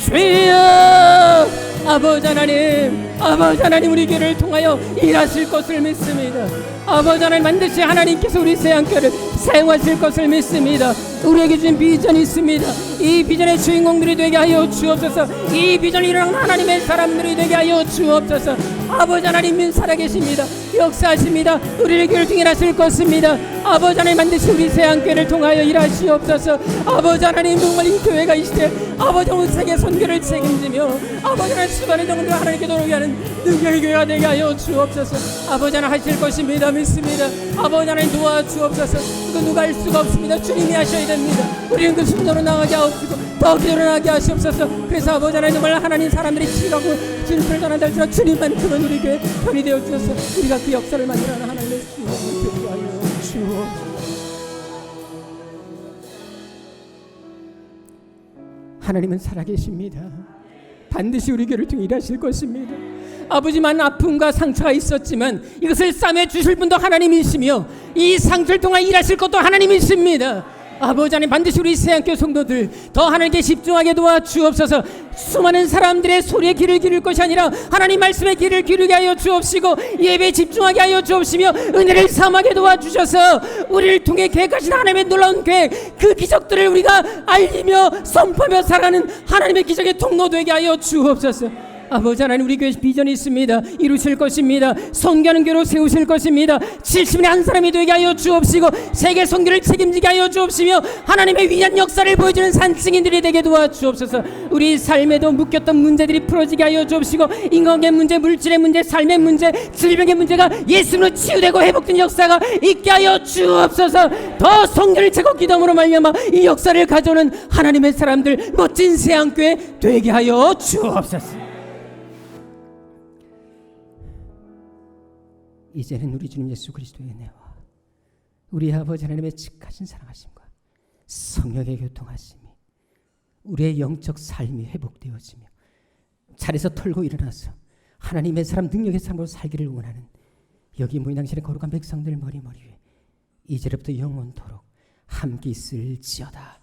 [SPEAKER 5] 주여. 아버지 하나님 우리 교회를 통하여 일하실 것을 믿습니다. 아버지 하나님 반드시 하나님께서 우리 새한교회를 사용하실 것을 믿습니다. 우리에게 주신 비전이 있습니다. 이 비전의 주인공들이 되게 하여 주옵소서. 이 비전을 이루는 하나님의 사람들이 되게 하여 주옵소서. 아버지 하나님 살아계십니다. 역사하십니다. 우리를 교회를 통해 일하실 것입니다. 아버지 하나님 반드시 우리 새한교회를 통하여 일하시옵소서. 아버지 하나님 정말 이 교회가 이 시대 아버지 온 세계 선교를 책임지며 아버지 하나님 수많은 영혼들 하나님께 돌아오게 하는 능력의 교회가 되게 하여 주옵소서. 아버지 하나님 하실 것입니다. 믿습니다. 아버지 하나님 도와주옵소서. 그 누가 할 수가 없습니다. 주님이 하셔야 됩니다. 우리는 그 순서로 나가게 하옵시고 더 기도를 하게 하시옵소서. 그래서 아버지 하나님 정말 하나님 사람들이 치라고 진술을 전한다 할지라도 주님만 그런 우리 교회 편이 되어 주셔서 우리가 그 역사를 만들어가는 하나님의 주님을 되게 하여 주옵소서. 하나님은 살아계십니다. 반드시 우리 교회를 통해 일하실 것입니다. 아버지만 아픔과 상처가 있었지만 이것을 싸매 주실 분도 하나님이시며 이 상처를 통해 일하실 것도 하나님이십니다. 아버지 하나님 반드시 우리 새한교회 성도들 더 하나님께 집중하게 도와주옵소서. 수많은 사람들의 소리에 귀를 기울일 것이 아니라 하나님 말씀에 귀를 기울이게 하여 주옵시고 예배에 집중하게 하여 주옵시며 은혜를 삼하게 도와주셔서 우리를 통해 계획하신 하나님의 놀라운 계획, 그 기적들을 우리가 알리며 선포하며 살아가는 하나님의 기적의 통로 되게 하여 주옵소서. 아버지 하나님 우리 교회 비전이 있습니다. 이루실 것입니다. 선교하는 교회로 세우실 것입니다. 70년에 한 사람이 되게 하여 주옵시고 세계 선교를 책임지게 하여 주옵시며 하나님의 위대한 역사를 보여주는 산증인들이 되게 도와주옵소서. 우리 삶에도 묶였던 문제들이 풀어지게 하여 주옵시고 인간의 문제, 물질의 문제, 삶의 문제, 질병의 문제가 예수로 치유되고 회복된 역사가 있게 하여 주옵소서. 더 선교를 채고 기도함으로 말미암아 이 역사를 가져오는 하나님의 사람들 멋진 새한교회 되게 하여 주옵소서. 이제는 우리 주님 예수 그리스도의 은혜와 우리 아버지 하나님의 직하신 사랑하심과 성령의 교통하심이 우리의 영적 삶이 회복되어지며 자리에서 털고 일어나서 하나님의 사람 능력의 삶으로 살기를 원하는 여기 모인 당신의 거룩한 백성들 머리 위에 이제부터 영원토록 함께 있을지어다.